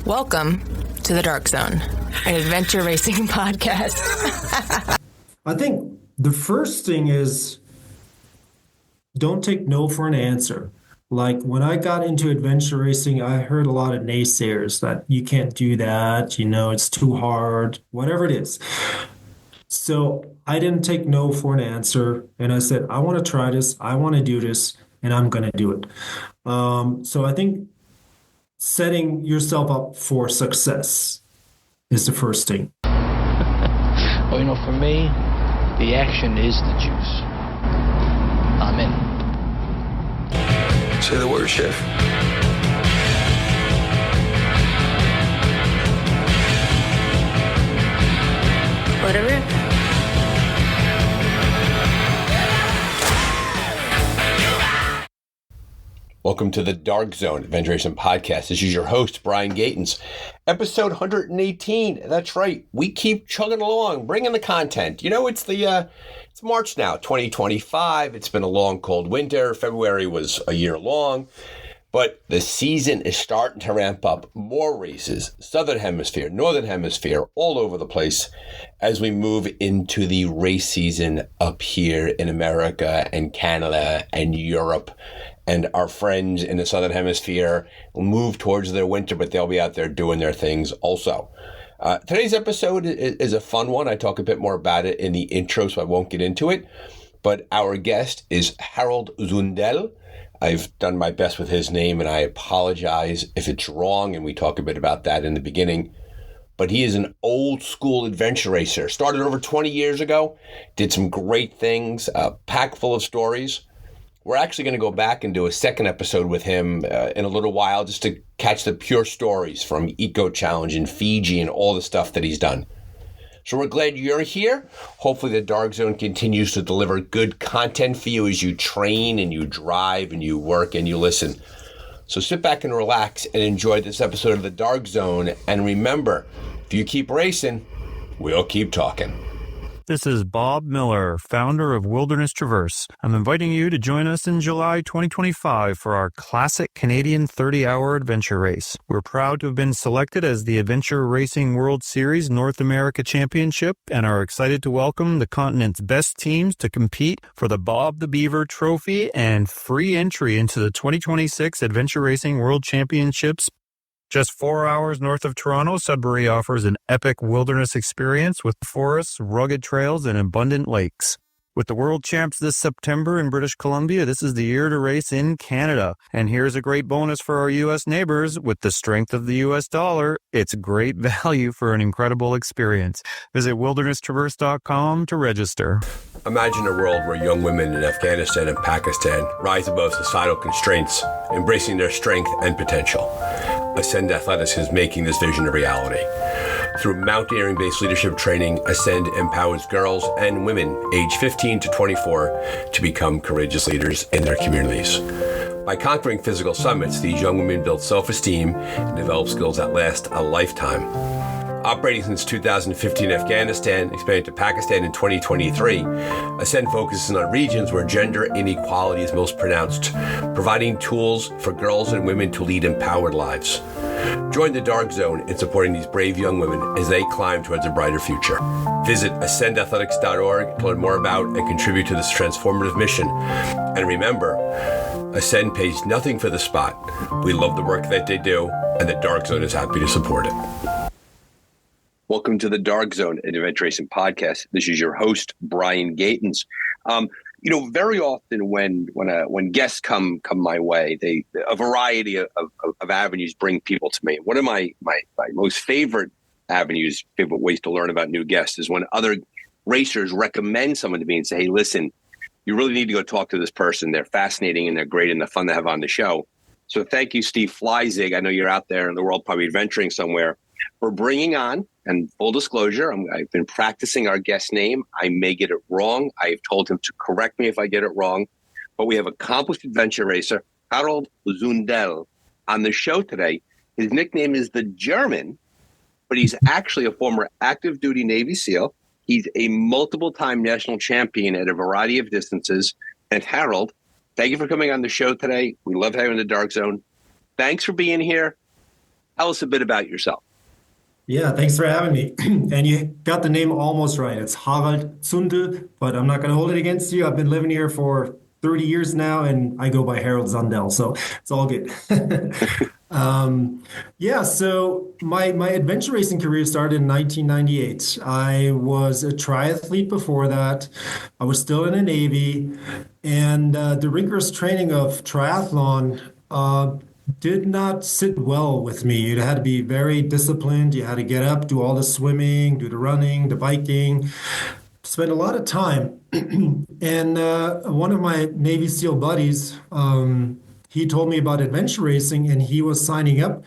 Welcome to the Dark Zone, an adventure racing podcast. I think the first thing is don't take no for an answer. Like when I got into adventure racing, I heard a lot of naysayers that you can't do that, it's too hard, whatever it is. So I didn't take no for an answer. And I said, I want to try this. I want to do this, and I'm going to do it. So I think setting yourself up for success is the first thing. Well, for me, the action is the juice. I'm in. Say the word, Chef. Let it rip. Welcome to the Dark Zone Adventure Racing Podcast. This is your host, Brian Gatens. Episode 118. That's right. We keep chugging along, bringing the content. It's March now, 2025. It's been a long, cold winter. February was a year long. But the season is starting to ramp up. More races, Southern Hemisphere, Northern Hemisphere, all over the place as we move into the race season up here in America and Canada and Europe. And our friends in the Southern Hemisphere will move towards their winter, but they'll be out there doing their things also. Today's episode is a fun one. I talk a bit more about it in the intro, so I won't get into it. But our guest is Harald Zundel. I've done my best with his name, and I apologize if it's wrong, and we talk a bit about that in the beginning. But he is an old-school adventure racer. Started over 20 years ago, did some great things, packed full of stories. We're actually going to go back and do a second episode with him in a little while just to catch the pure stories from Eco Challenge in Fiji and all the stuff that he's done. So we're glad you're here. Hopefully the Dark Zone continues to deliver good content for you as you train and you drive and you work and you listen. So sit back and relax and enjoy this episode of the Dark Zone. And remember, if you keep racing, we'll keep talking. This is Bob Miller, founder of Wilderness Traverse. I'm inviting you to join us in July 2025 for our classic Canadian 30-hour adventure race. We're proud to have been selected as the Adventure Racing World Series North America Championship and are excited to welcome the continent's best teams to compete for the Bob the Beaver Trophy and free entry into the 2026 Adventure Racing World Championships. Just 4 hours north of Toronto, Sudbury offers an epic wilderness experience with forests, rugged trails, and abundant lakes. With the World Champs this September in British Columbia, this is the year to race in Canada. And here's a great bonus for our U.S. neighbors. With the strength of the U.S. dollar, it's great value for an incredible experience. Visit wildernesstraverse.com to register. Imagine a world where young women in Afghanistan and Pakistan rise above societal constraints, embracing their strength and potential. Ascend Athletics is making this vision a reality. Through mountaineering-based leadership training, Ascend empowers girls and women aged 15 to 24 to become courageous leaders in their communities. By conquering physical summits, these young women build self-esteem and develop skills that last a lifetime. Operating since 2015 in Afghanistan, expanding to Pakistan in 2023, Ascend focuses on regions where gender inequality is most pronounced, providing tools for girls and women to lead empowered lives. Join the Dark Zone in supporting these brave young women as they climb towards a brighter future. Visit ascendathletics.org to learn more about and contribute to this transformative mission. And remember, Ascend pays nothing for the spot. We love the work that they do, and the Dark Zone is happy to support it. Welcome to the Dark Zone, an adventure racing podcast. This is your host, Brian Gatens. Very often when guests come my way, a variety of avenues bring people to me. One of my most favorite ways to learn about new guests is when other racers recommend someone to me and say, hey, listen, you really need to go talk to this person. They're fascinating and they're great and they're fun to have on the show. So thank you, Steve Fleisig. I know you're out there in the world probably adventuring somewhere. We're bringing on, and full disclosure, I've been practicing our guest name. I may get it wrong. I've told him to correct me if I get it wrong. But we have accomplished adventure racer Harald Zundel on the show today. His nickname is the German, but he's actually a former active duty Navy SEAL. He's a multiple-time national champion at a variety of distances. And Harald, thank you for coming on the show today. We love having the Dark Zone. Thanks for being here. Tell us a bit about yourself. Yeah, thanks for having me. And you got the name almost right. It's Harald Zundel, but I'm not going to hold it against you. I've been living here for 30 years now, and I go by Harald Zundel, so it's all good. Yeah, so my adventure racing career started in 1998. I was a triathlete before that. I was still in the Navy, and the rigorous training of triathlon did not sit well with me. You had to be very disciplined. You had to get up, do all the swimming, do the running, the biking, spend a lot of time. And one of my Navy SEAL buddies, he told me about adventure racing, and he was signing up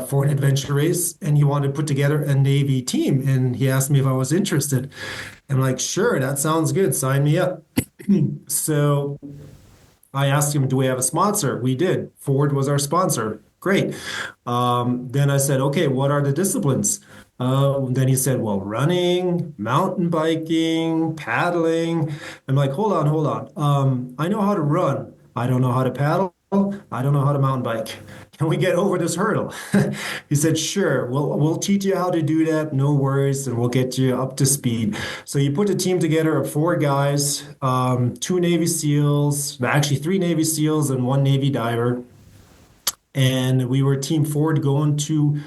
for an adventure race, and he wanted to put together a Navy team. And he asked me if I was interested. I'm like, sure, that sounds good. Sign me up. So I asked him, do we have a sponsor? We did. Ford was our sponsor. Great. Then I said, okay, what are the disciplines? Then he said, well, running, mountain biking, paddling. I'm like, hold on. I know how to run. I don't know how to paddle. I don't know how to mountain bike. Can we get over this hurdle? He said, sure, we'll teach you how to do that. No worries. And we'll get you up to speed. So you put a team together of 4 guys, 2 Navy SEALs, actually 3 Navy SEALs and 1 Navy diver. And we were Team Ford going to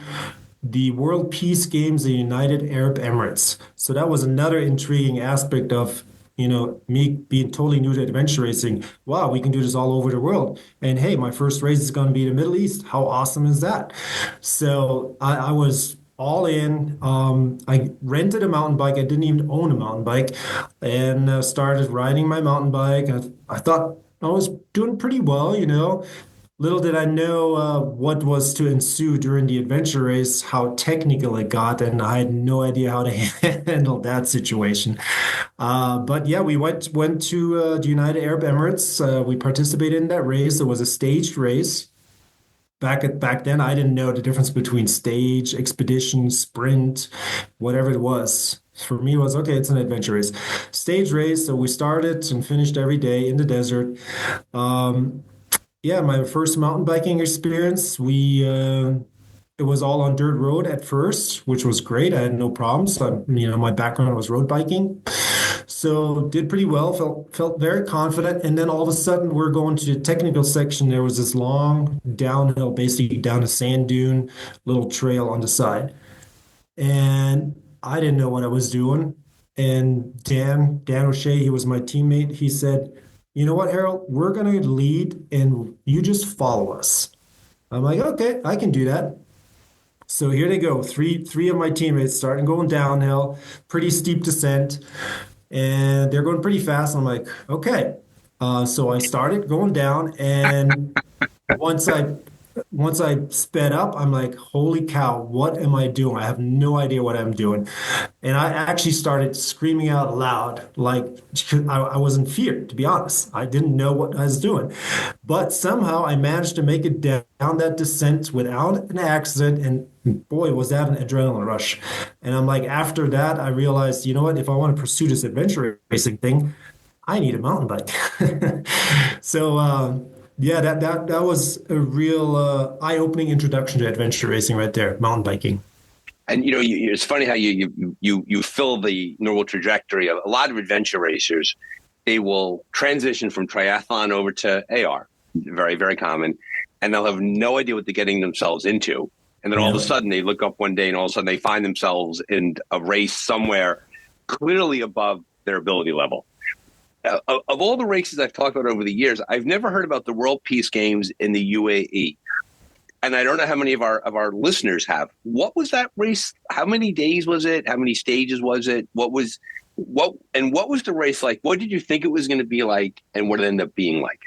the World Peace Games in the United Arab Emirates. So that was another intriguing aspect of me being totally new to adventure racing. Wow, we can do this all over the world. And hey, my first race is going to be the Middle East. How awesome is that? So I was all in. I rented a mountain bike. I didn't even own a mountain bike, and started riding my mountain bike. I thought I was doing pretty well. Little did I know what was to ensue during the adventure race, how technical it got, and I had no idea how to handle that situation. But yeah, we went to the United Arab Emirates. We participated in that race. It was a staged race. Back then, I didn't know the difference between stage, expedition, sprint, whatever it was. For me, it was, okay, it's an adventure race. Stage race, so we started and finished every day in the desert. Yeah, my first mountain biking experience, it was all on dirt road at first, which was great. I had no problems. My background was road biking. So did pretty well, felt very confident. And then all of a sudden we're going to the technical section. There was this long downhill, basically down a sand dune, little trail on the side. And I didn't know what I was doing. And Dan O'Shea, he was my teammate. He said, you know what, Harold, we're going to lead and you just follow us. I'm like, okay, I can do that. So here they go. Three of my teammates starting going downhill, pretty steep descent, and they're going pretty fast. I'm like, okay. So I started going down, and once I sped up, I'm like, holy cow, what am I doing? I have no idea what I'm doing. And I actually started screaming out loud, like I was in fear, to be honest. I didn't know what I was doing. But somehow I managed to make it down that descent without an accident. And boy, was that an adrenaline rush. And I'm like, after that, I realized, you know what, if I want to pursue this adventure racing thing, I need a mountain bike. So, yeah, that was a real eye-opening introduction to adventure racing right there, mountain biking. And it's funny how you fill the normal trajectory of a lot of adventure racers. They will transition from triathlon over to AR, very, very common, and they'll have no idea what they're getting themselves into. And then all of a sudden they look up one day and all of a sudden they find themselves in a race somewhere clearly above their ability level. Of all the races I've talked about over the years, I've never heard about the World Peace Games in the UAE. And I don't know how many of our listeners have. What was that race? How many days was it? How many stages was it? What was the race like? What did you think it was going to be like, and what did it end up being like?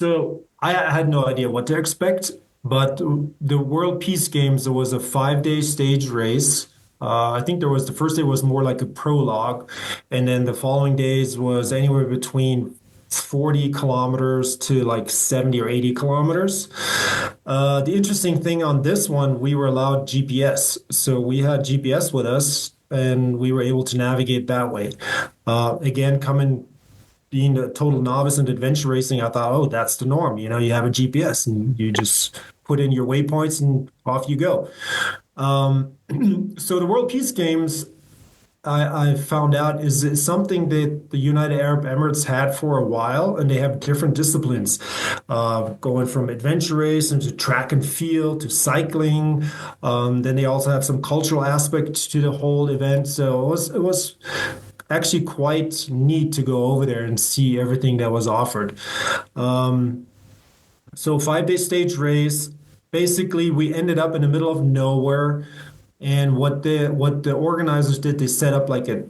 So I had no idea what to expect, but the World Peace Games, it was a 5-day stage race. I think the first day was more like a prologue, and then the following days was anywhere between 40 kilometers to like 70 or 80 kilometers. The interesting thing on this one, we were allowed GPS. So we had GPS with us and we were able to navigate that way. Again, being a total novice in adventure racing, I thought, oh, that's the norm. You have a GPS and you just put in your waypoints, and off you go. So the World Peace Games, I found out is something that the United Arab Emirates had for a while, and they have different disciplines, going from adventure racing to track and field to cycling. Then they also have some cultural aspects to the whole event. So it was actually quite neat to go over there and see everything that was offered. So 5-day stage race. Basically, we ended up in the middle of nowhere. And what the organizers did, they set up like a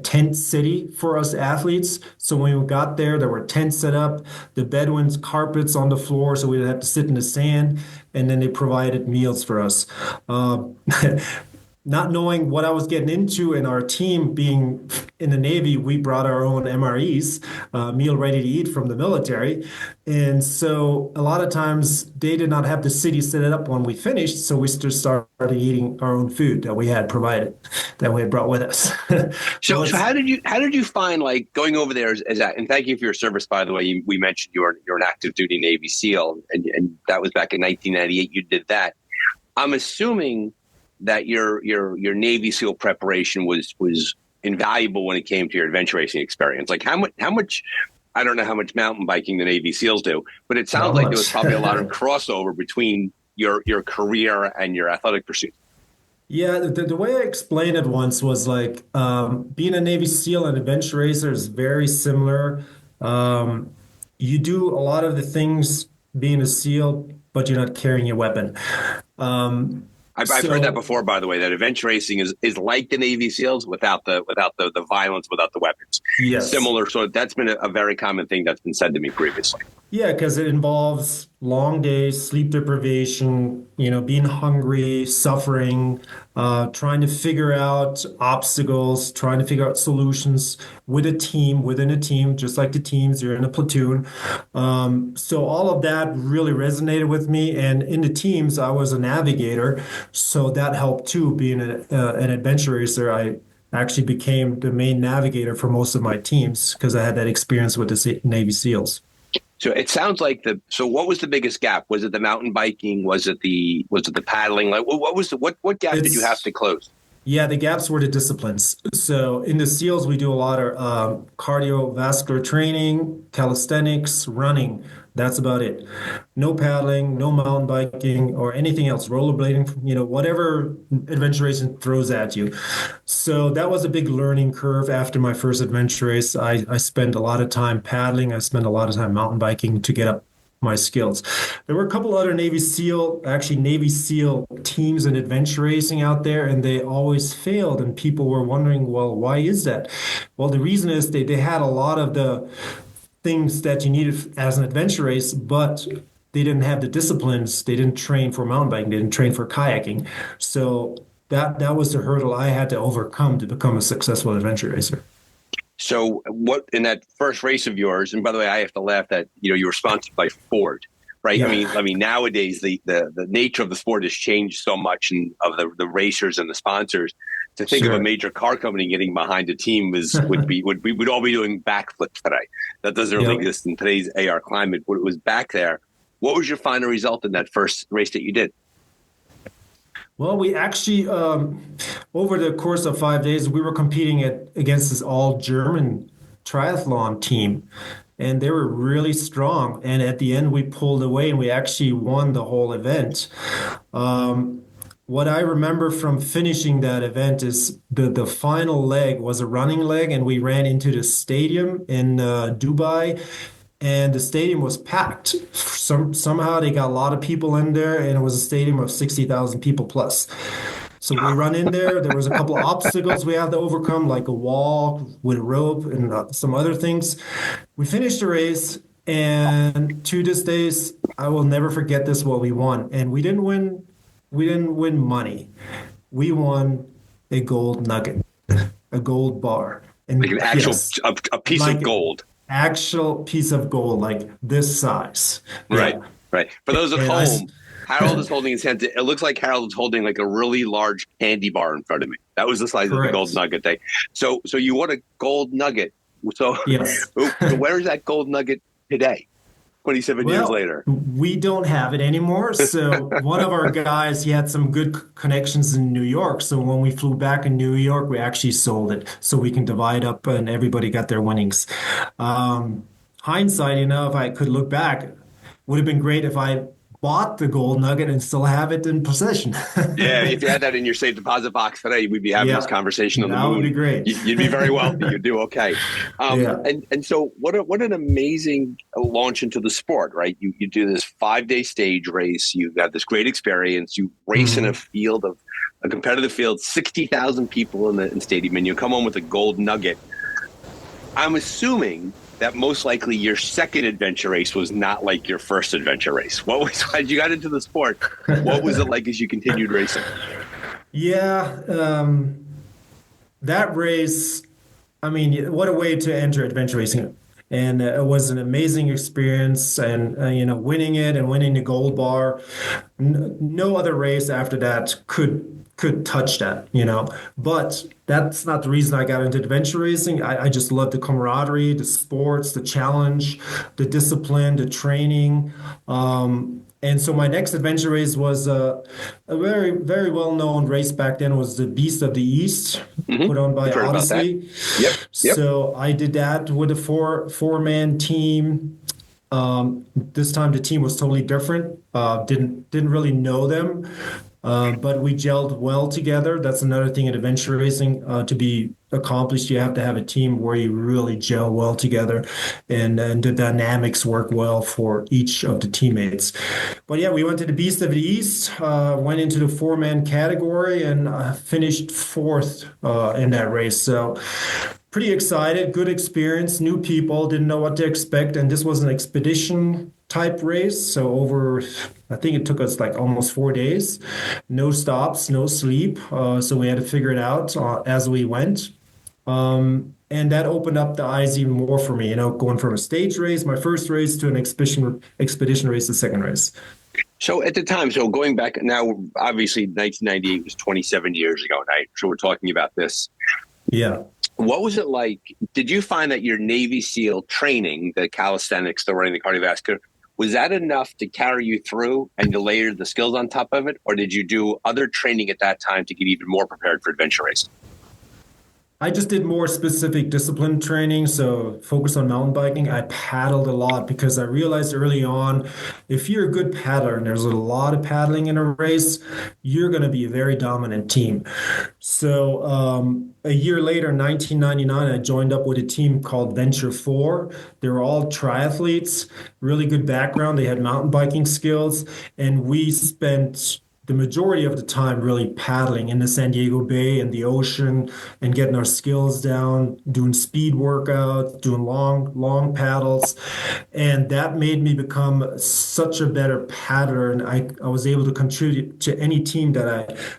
tent city for us athletes. So when we got there, there were tents set up, the Bedouins carpets on the floor, so we didn't have to sit in the sand. And then they provided meals for us. Not knowing what I was getting into, and our team being in the Navy, we brought our own MREs, meal ready to eat from the military. And so a lot of times they did not have the city set it up when we finished. So we just started eating our own food that we had provided, that we had brought with us. So how did you find, like, going over there as that? And thank you for your service, by the way. We mentioned you're an active duty Navy SEAL, and that was back in 1998. You did that. I'm assuming that your Navy SEAL preparation was invaluable when it came to your adventure racing experience. Like how much, I don't know how much mountain biking the Navy SEALs do, but it sounds like there was probably a lot of crossover between your career and your athletic pursuits. Yeah, the way I explained it once was like, being a Navy SEAL and adventure racer is very similar. You do a lot of the things being a SEAL, but you're not carrying your weapon. I've heard that before, by the way, that adventure racing is like the Navy SEALs without the violence, without the weapons. Yes. Similar. So that's been a very common thing that's been said to me previously. Yeah, because it involves long days, sleep deprivation, being hungry, suffering, trying to figure out obstacles, trying to figure out solutions within a team, just like the teams, you're in a platoon. So all of that really resonated with me. And in the teams, I was a navigator, so that helped too. Being an adventure racer, I actually became the main navigator for most of my teams because I had that experience with the Navy SEALs. So it sounds like so what was the biggest gap? Was it the mountain biking? Was it the paddling? Like what gap did you have to close? Yeah, the gaps were the disciplines. So in the SEALs, we do a lot of cardiovascular training, calisthenics, running. That's about it. No paddling, no mountain biking or anything else, rollerblading, whatever adventure racing throws at you. So that was a big learning curve after my first adventure race. I spent a lot of time paddling. I spent a lot of time mountain biking to get up my skills. There were a couple other Navy SEAL teams in adventure racing out there, and they always failed. And people were wondering, well, why is that? Well, the reason is they had a lot of the things that you needed as an adventure race, but they didn't have the disciplines. They didn't train for mountain biking. They didn't train for kayaking. So that was the hurdle I had to overcome to become a successful adventure racer. So what in that first race of yours, and by the way, I have to laugh that you were sponsored by Ford, right? Yeah. I mean nowadays the nature of the sport has changed so much, and of the racers and the sponsors. To think of a major car company getting behind a team we'd all be doing backflips today. That doesn't really exist in today's AR climate. But it was back there. What was your final result in that first race that you did? Well, we actually, over the course of 5 days, we were competing against this all-German triathlon team, and they were really strong. And at the end, we pulled away, and we actually won the whole event. What I remember from finishing that event is the final leg was a running leg, and we ran into the stadium in Dubai. And the stadium was packed. Somehow they got a lot of people in there, and it was a stadium of 60,000 people plus. So we run in there. There was a couple of obstacles we had to overcome, like a wall with a rope and some other things. We finished the race, and to this day, I will never forget this, what we won. And we didn't win money. We won a gold nugget, a gold bar. And like an actual a piece of gold. Actual piece of gold, like this size. Right. For those at home, Harald is holding his hand. It looks like Harald is holding like a really large candy bar in front of me. That was the size of the gold nugget thing. So you want a gold nugget. So, yes. So where is that gold nugget today? 27 years later? We don't have it anymore. So one of our guys, he had some good connections in New York. So when we flew back in New York, we actually sold it so we can divide up and everybody got their winnings. Hindsight, if I could look back, would have been great if I bought the gold nugget and still have it in possession. Yeah, if you had that in your safe deposit box today, we'd be having this conversation on the moon. That would be great. You'd be very wealthy. You'd do okay. And so what an amazing launch into the sport, right? You do this 5-day stage race. You got this great experience. You race in a field of a competitive field, 60,000 people in the stadium, and you come home with a gold nugget. I'm assuming that most likely your second adventure race was not like your first adventure race. As you got into the sport, what was it like as you continued racing? Yeah, that race, what a way to enter adventure racing. And it was an amazing experience, and winning it and winning the gold bar. No other race after that could touch that, But that's not the reason I got into adventure racing. I just love the camaraderie, the sports, the challenge, the discipline, the training. And so my next adventure race was a very, very well-known race back then. It was the Beast of the East, put on by Odyssey. Yep. So I did that with a four-man team. This time the team was totally different. Didn't really know them. But we gelled well together. That's another thing in adventure racing. To be accomplished, you have to have a team where you really gel well together and the dynamics work well for each of the teammates. But yeah, we went to the Beast of the East, went into the 4-man category and finished 4th in that race. So pretty excited, good experience, new people, didn't know what to expect. And this was an expedition type race. So I think it took us like almost 4 days, no stops, no sleep. So we had to figure it out as we went. And that opened up the eyes even more for me, going from a stage race, my first race, to an expedition race, the second race. So at the time, going back now, obviously 1998 was 27 years ago, right? So we're talking about this. Yeah. What was it like? Did you find that your Navy SEAL training, the calisthenics, the running, the cardiovascular, was that enough to carry you through and to layer the skills on top of it? Or did you do other training at that time to get even more prepared for adventure racing? I just did more specific discipline training, so focused on mountain biking. I paddled a lot because I realized early on, if you're a good paddler and there's a lot of paddling in a race, you're going to be a very dominant team. So a year later, in 1999, I joined up with a team called Venture 4. They were all triathletes, really good background. They had mountain biking skills, and we spent the majority of the time really paddling in the San Diego Bay and the ocean and getting our skills down, doing speed workouts, doing long paddles. And that made me become such a better paddler. And I was able to contribute to any team that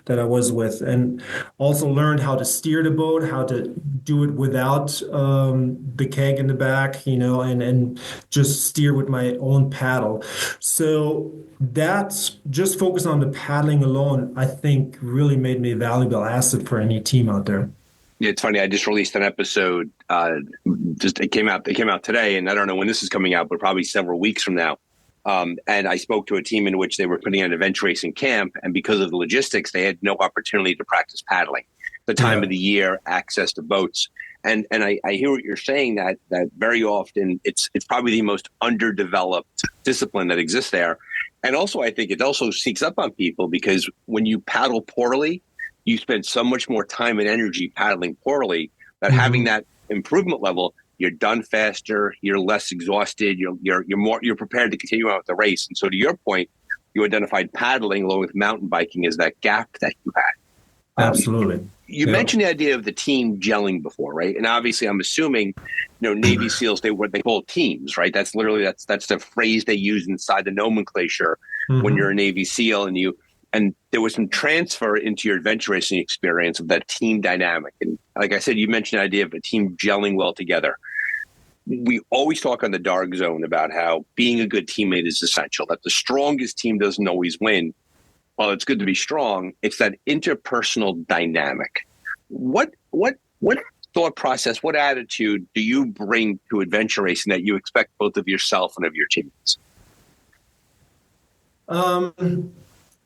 I was with, and also learned how to steer the boat, how to do it without the keg in the back, and just steer with my own paddle. So that's just focus on the paddling alone, I think really made me a valuable asset for any team out there. Yeah, it's funny. I just released an episode. It came out today, and I don't know when this is coming out, but probably several weeks from now. And I spoke to a team in which they were putting on an adventure racing camp, and because of the logistics, they had no opportunity to practice paddling. The time of the year, access to boats. And I hear what you're saying, that very often it's probably the most underdeveloped discipline that exists there. And also, I think it also sneaks up on people because when you paddle poorly, you spend so much more time and energy paddling poorly that having that improvement level, you're done faster, you're less exhausted, you're prepared to continue on with the race. And so to your point, you identified paddling along with mountain biking as that gap that you had. Absolutely. You mentioned the idea of the team gelling before, right? And obviously, I'm assuming, Navy SEALs, they call teams, right? That's literally that's the phrase they use inside the nomenclature when you're a Navy SEAL, and there was some transfer into your adventure racing experience of that team dynamic. And like I said, you mentioned the idea of a team gelling well together. We always talk on the Dark Zone about how being a good teammate is essential. That the strongest team doesn't always win. Well, it's good to be strong. It's that interpersonal dynamic. What thought process, what attitude do you bring to adventure racing that you expect both of yourself and of your teammates?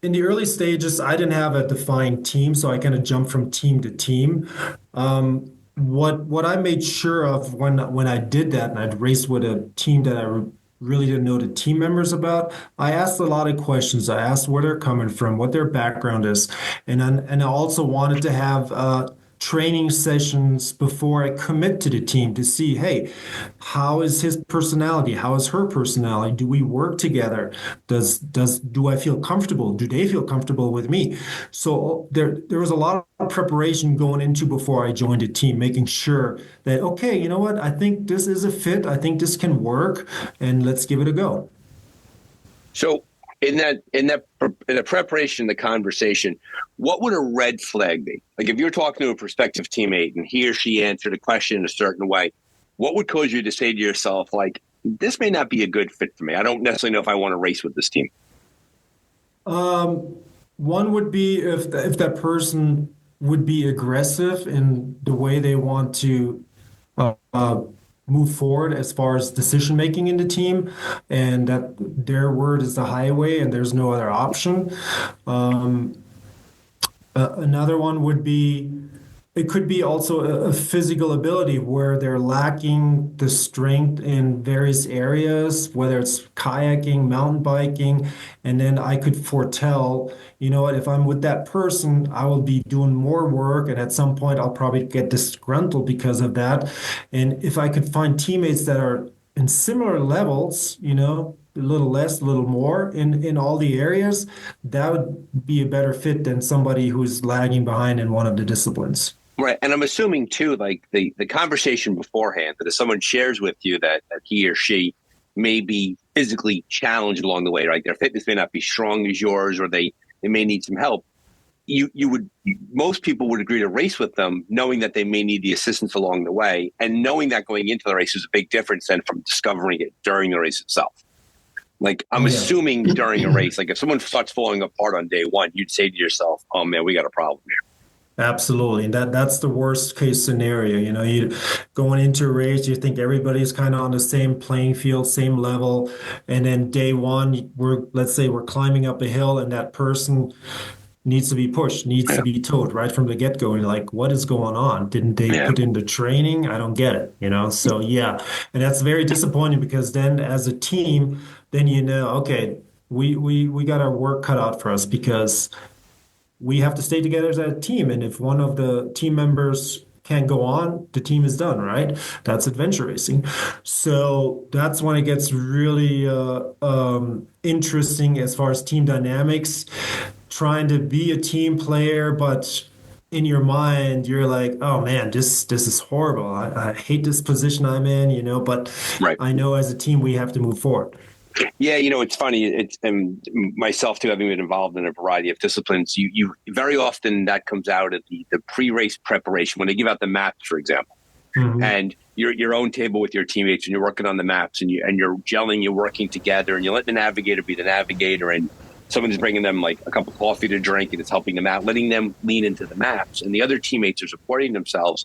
In the early stages, I didn't have a defined team, so I kind of jumped from team to team. What I made sure of when I did that, and I'd race with a team that I really didn't know the team members about, I asked a lot of questions. I asked where they're coming from, what their background is, and I also wanted to have training sessions before I commit to the team to see, hey, how is his personality? How is her personality? Do we work together? Do I feel comfortable? Do they feel comfortable with me? So there was a lot of preparation going into before I joined the team, making sure that, okay, you know what? I think this is a fit. I think this can work, and let's give it a go. So in the preparation, the conversation, what would a red flag be? Like if you're talking to a prospective teammate and he or she answered a question in a certain way, what would cause you to say to yourself, like, this may not be a good fit for me. I don't necessarily know if I want to race with this team. One would be if that person would be aggressive in the way they want to move forward as far as decision making in the team, and that their word is the highway and there's no other option. Another one would be, it could be also a physical ability where they're lacking the strength in various areas, whether it's kayaking, mountain biking, and then I could foretell, you know what, if I'm with that person, I will be doing more work, and at some point I'll probably get disgruntled because of that. And if I could find teammates that are in similar levels, you know, a little less, a little more in all the areas, that would be a better fit than somebody who's lagging behind in one of the disciplines. Right. And I'm assuming, too, like the conversation beforehand, that if someone shares with you that he or she may be physically challenged along the way, right? Their fitness may not be strong as yours, or they may need some help. Most people would agree to race with them knowing that they may need the assistance along the way. And knowing that going into the race is a big difference than from discovering it during the race itself. Like, I'm assuming during a race, like if someone starts falling apart on day one, you'd say to yourself, oh, man, we got a problem here. Absolutely. That's the worst case scenario. You know, you going into a race, you think everybody's kind of on the same playing field, same level. And then day one, let's say we're climbing up a hill and that person needs to be pushed, needs to be towed right from the get-go. And you're like, what is going on? Didn't they put in the training? I don't get it, you know? So yeah. And that's very disappointing because then as a team, then you know, okay, we got our work cut out for us because we have to stay together as a team. And if one of the team members can't go on, the team is done, right? That's adventure racing. So that's when it gets really interesting as far as team dynamics, trying to be a team player, but in your mind, you're like, oh man, this is horrible. I hate this position I'm in, you know, but I know as a team, we have to move forward. Yeah, you know, it's funny. It's myself too, having been involved in a variety of disciplines. You very often that comes out at the pre-race preparation when they give out the maps, for example, and you're at your own table with your teammates and you're working on the maps and you're gelling, you're working together, and you let the navigator be the navigator, and someone's bringing them like a cup of coffee to drink and it's helping them out, letting them lean into the maps, and the other teammates are supporting themselves.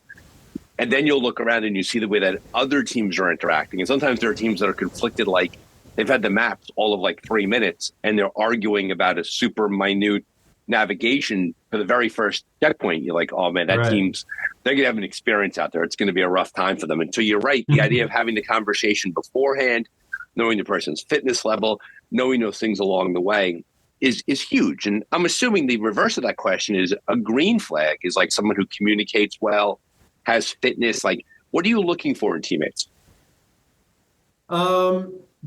And then you'll look around and you see the way that other teams are interacting, and sometimes there are teams that are conflicted, like they've had the maps all of like 3 minutes and they're arguing about a super minute navigation for the very first checkpoint. You're like, oh man, that team's, they're going to have an experience out there. It's going to be a rough time for them. And so you're right. The idea of having the conversation beforehand, knowing the person's fitness level, knowing those things along the way is huge. And I'm assuming the reverse of that question is a green flag is like someone who communicates well, has fitness. Like, what are you looking for in teammates?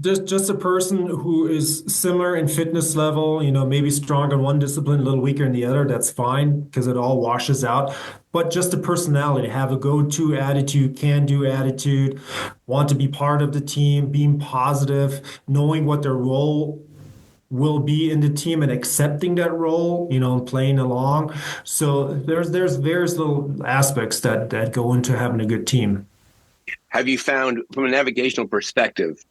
Just a person who is similar in fitness level, you know, maybe strong in one discipline, a little weaker in the other. That's fine because it all washes out. But just a personality, have a go-to attitude, can-do attitude, want to be part of the team, being positive, knowing what their role will be in the team and accepting that role, you know, and playing along. So there's various little aspects that go into having a good team. Have you found, from a navigational perspective,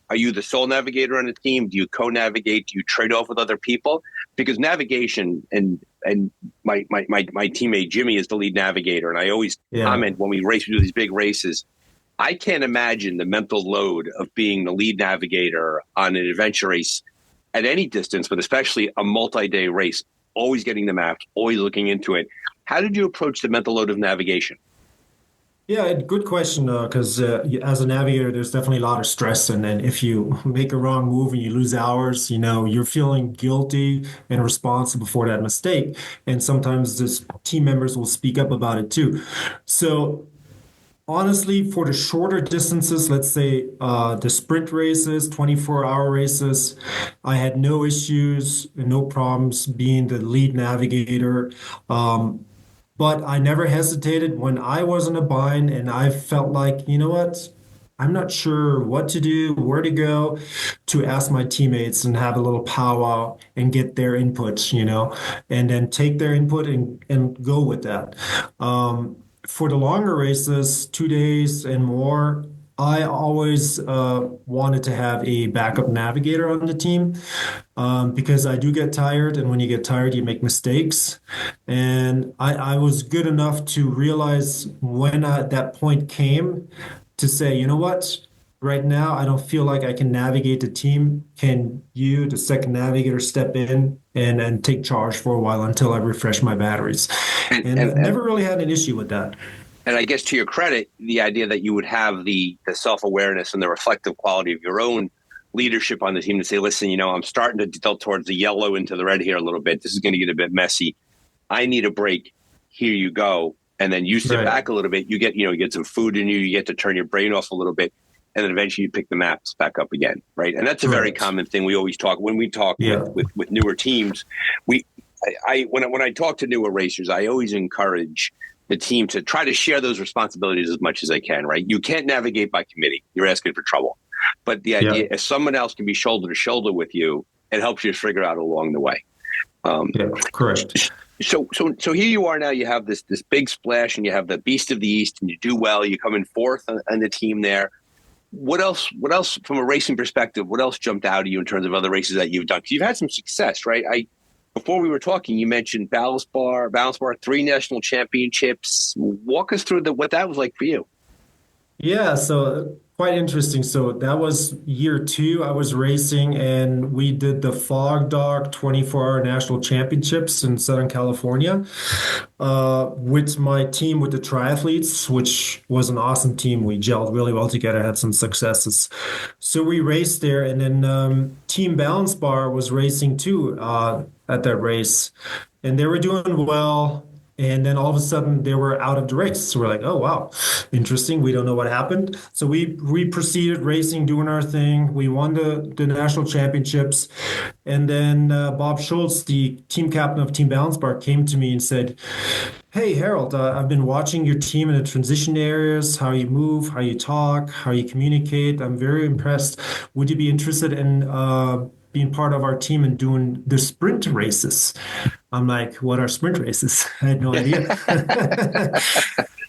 are you the sole navigator on the team? Do you co-navigate? Do you trade off with other people? Because navigation and my teammate Jimmy is the lead navigator, and I always comment when we do these big races. I can't imagine the mental load of being the lead navigator on an adventure race at any distance, but especially a multi-day race, always getting the maps, always looking into it. How did you approach the mental load of navigation? Yeah, good question, because as a navigator, there's definitely a lot of stress. And then if you make a wrong move and you lose hours, you're feeling guilty and responsible for that mistake. And sometimes this team members will speak up about it too. So honestly, for the shorter distances, let's say the sprint races, 24-hour races, I had no issues, no problems being the lead navigator. But I never hesitated when I was in a bind and I felt like, you know what? I'm not sure what to do, where to go, to ask my teammates and have a little powwow and get their input, and then take their input and go with that. For the longer races, 2 days and more, I always wanted to have a backup navigator on the team because I do get tired. And when you get tired, you make mistakes. And I was good enough to realize when that point came to say, you know what? Right now, I don't feel like I can navigate the team. Can you, the second navigator, step in and take charge for a while until I refresh my batteries? And I never really had an issue with that. And I guess to your credit, the idea that you would have the self-awareness and the reflective quality of your own leadership on the team to say, listen, I'm starting to tilt towards the yellow into the red here a little bit. This is going to get a bit messy. I need a break. Here you go. And then you sit back a little bit. You get some food in you. You get to turn your brain off a little bit. And then eventually you pick the maps back up again, right? And that's a very common thing we always talk when we talk with newer teams. When I talk to newer racers, I always encourage the team to try to share those responsibilities as much as they can, right? You can't navigate by committee. You're asking for trouble. But the idea if someone else can be shoulder to shoulder with you, it helps you figure out along the way. Correct. So here you are now. You have this big splash, and you have the Beast of the East, and you do well. You come in fourth on the team there. What else, from a racing perspective, what else jumped out at you in terms of other races that you've done? Because you've had some success, right? Before we were talking, you mentioned Balance Bar, 3 national championships. Walk us through what that was like for you. Yeah, so quite interesting. So that was year 2. I was racing and we did the Fog Dog 24-hour national championships in Southern California with my team, with the triathletes, which was an awesome team. We gelled really well together, had some successes. So we raced there, and then Team Balance Bar was racing too at that race, and they were doing well. And then all of a sudden they were out of the race. So we're like, oh, wow, interesting. We don't know what happened. So we proceeded racing, doing our thing. We won the national championships. And then Bob Schultz, the team captain of Team Balance Bar, came to me and said, hey, Harold, I've been watching your team in the transition areas, how you move, how you talk, how you communicate. I'm very impressed. Would you be interested in being part of our team and doing the sprint races? I'm like, what are sprint races? I had no idea.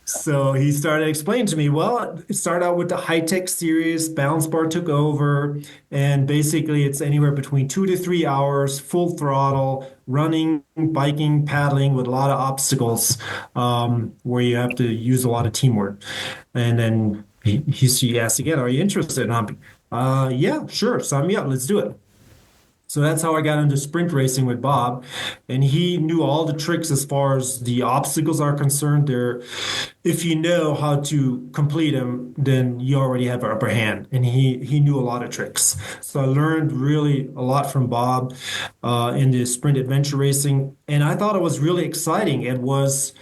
So he started explaining to me, well, it started out with the high-tech series, Balance Bar took over, and basically it's anywhere between 2 to 3 hours, full throttle, running, biking, paddling with a lot of obstacles where you have to use a lot of teamwork. And then he asked again, are you interested? And I'm, yeah, sure, sign me up, let's do it. So that's how I got into sprint racing with Bob. And he knew all the tricks as far as the obstacles are concerned. If you know how to complete them, then you already have an upper hand. And he knew a lot of tricks. So I learned really a lot from Bob in the sprint adventure racing. And I thought it was really exciting. It was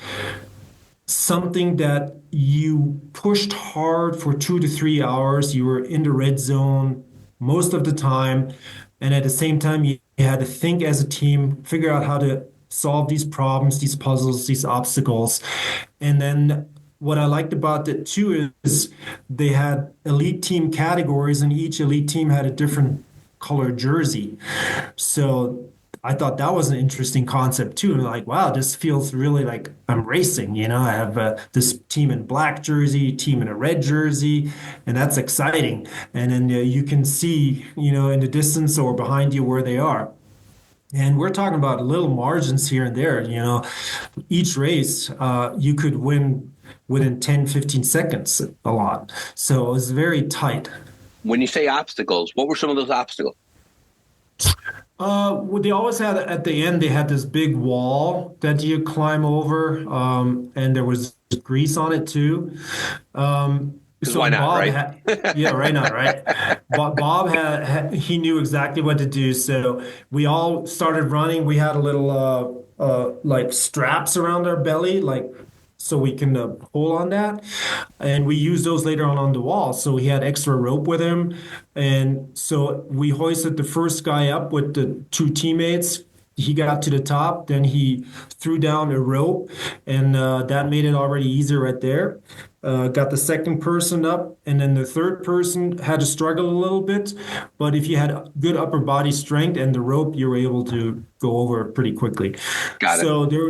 something that you pushed hard for 2 to 3 hours. You were in the red zone most of the time. And at the same time, you had to think as a team, figure out how to solve these problems, these puzzles, these obstacles. And then what I liked about it too is they had elite team categories, and each elite team had a different color jersey. So I thought that was an interesting concept too. And like, wow, this feels really like I'm racing. I have this team in black jersey, team in a red jersey, and that's exciting. And then you can see, in the distance or behind you where they are. And we're talking about little margins here and there. Each race, you could win within 10, 15 seconds a lot. So it was very tight. When you say obstacles, what were some of those obstacles? Well, they always had at the end, they had this big wall that you climb over, and there was grease on it too. So why not, Bob right? yeah, right now, right? Bob he knew exactly what to do. So we all started running. We had a little like straps around our belly, like so we can pull on that, and we used those later on the wall. So he had extra rope with him, and so we hoisted the first guy up with the two teammates. He got to the top, then he threw down a rope, and that made it already easier right there. Got the second person up, and then the third person had to struggle a little bit. But if you had good upper body strength and the rope, you were able to go over pretty quickly. Got it. So there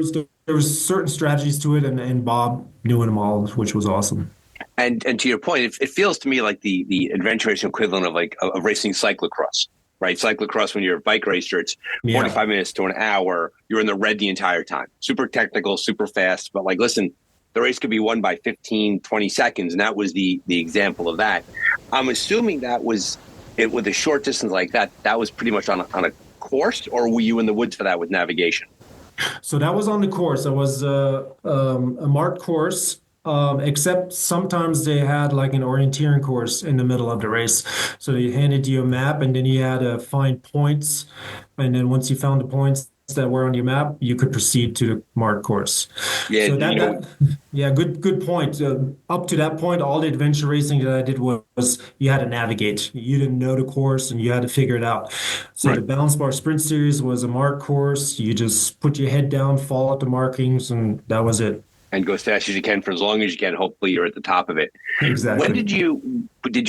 was certain strategies to it, and Bob knew them all, which was awesome. And to your point, it feels to me like the adventure racing equivalent of racing cyclocross. Right, cyclocross, when you're a bike racer, it's 45 minutes to an hour. You're in the red the entire time. Super technical, super fast. But like, listen, the race could be won by 15, 20 seconds. And that was the example of that. I'm assuming that was it with a short distance like that. That was pretty much on a course, or were you in the woods for that with navigation? So that was on the course. It was a marked course. Except sometimes they had like an orienteering course in the middle of the race. So they handed you a map, and then you had to find points. And then once you found the points that were on your map, you could proceed to the marked course. Yeah, So yeah, good point. Up to that point, all the adventure racing that I did was you had to navigate. You didn't know the course, and you had to figure it out. So the Balance Bar Sprint Series was a marked course. You just put your head down, follow the markings, and that was it. And go as fast as you can for as long as you can. Hopefully you're at the top of it. Exactly. When did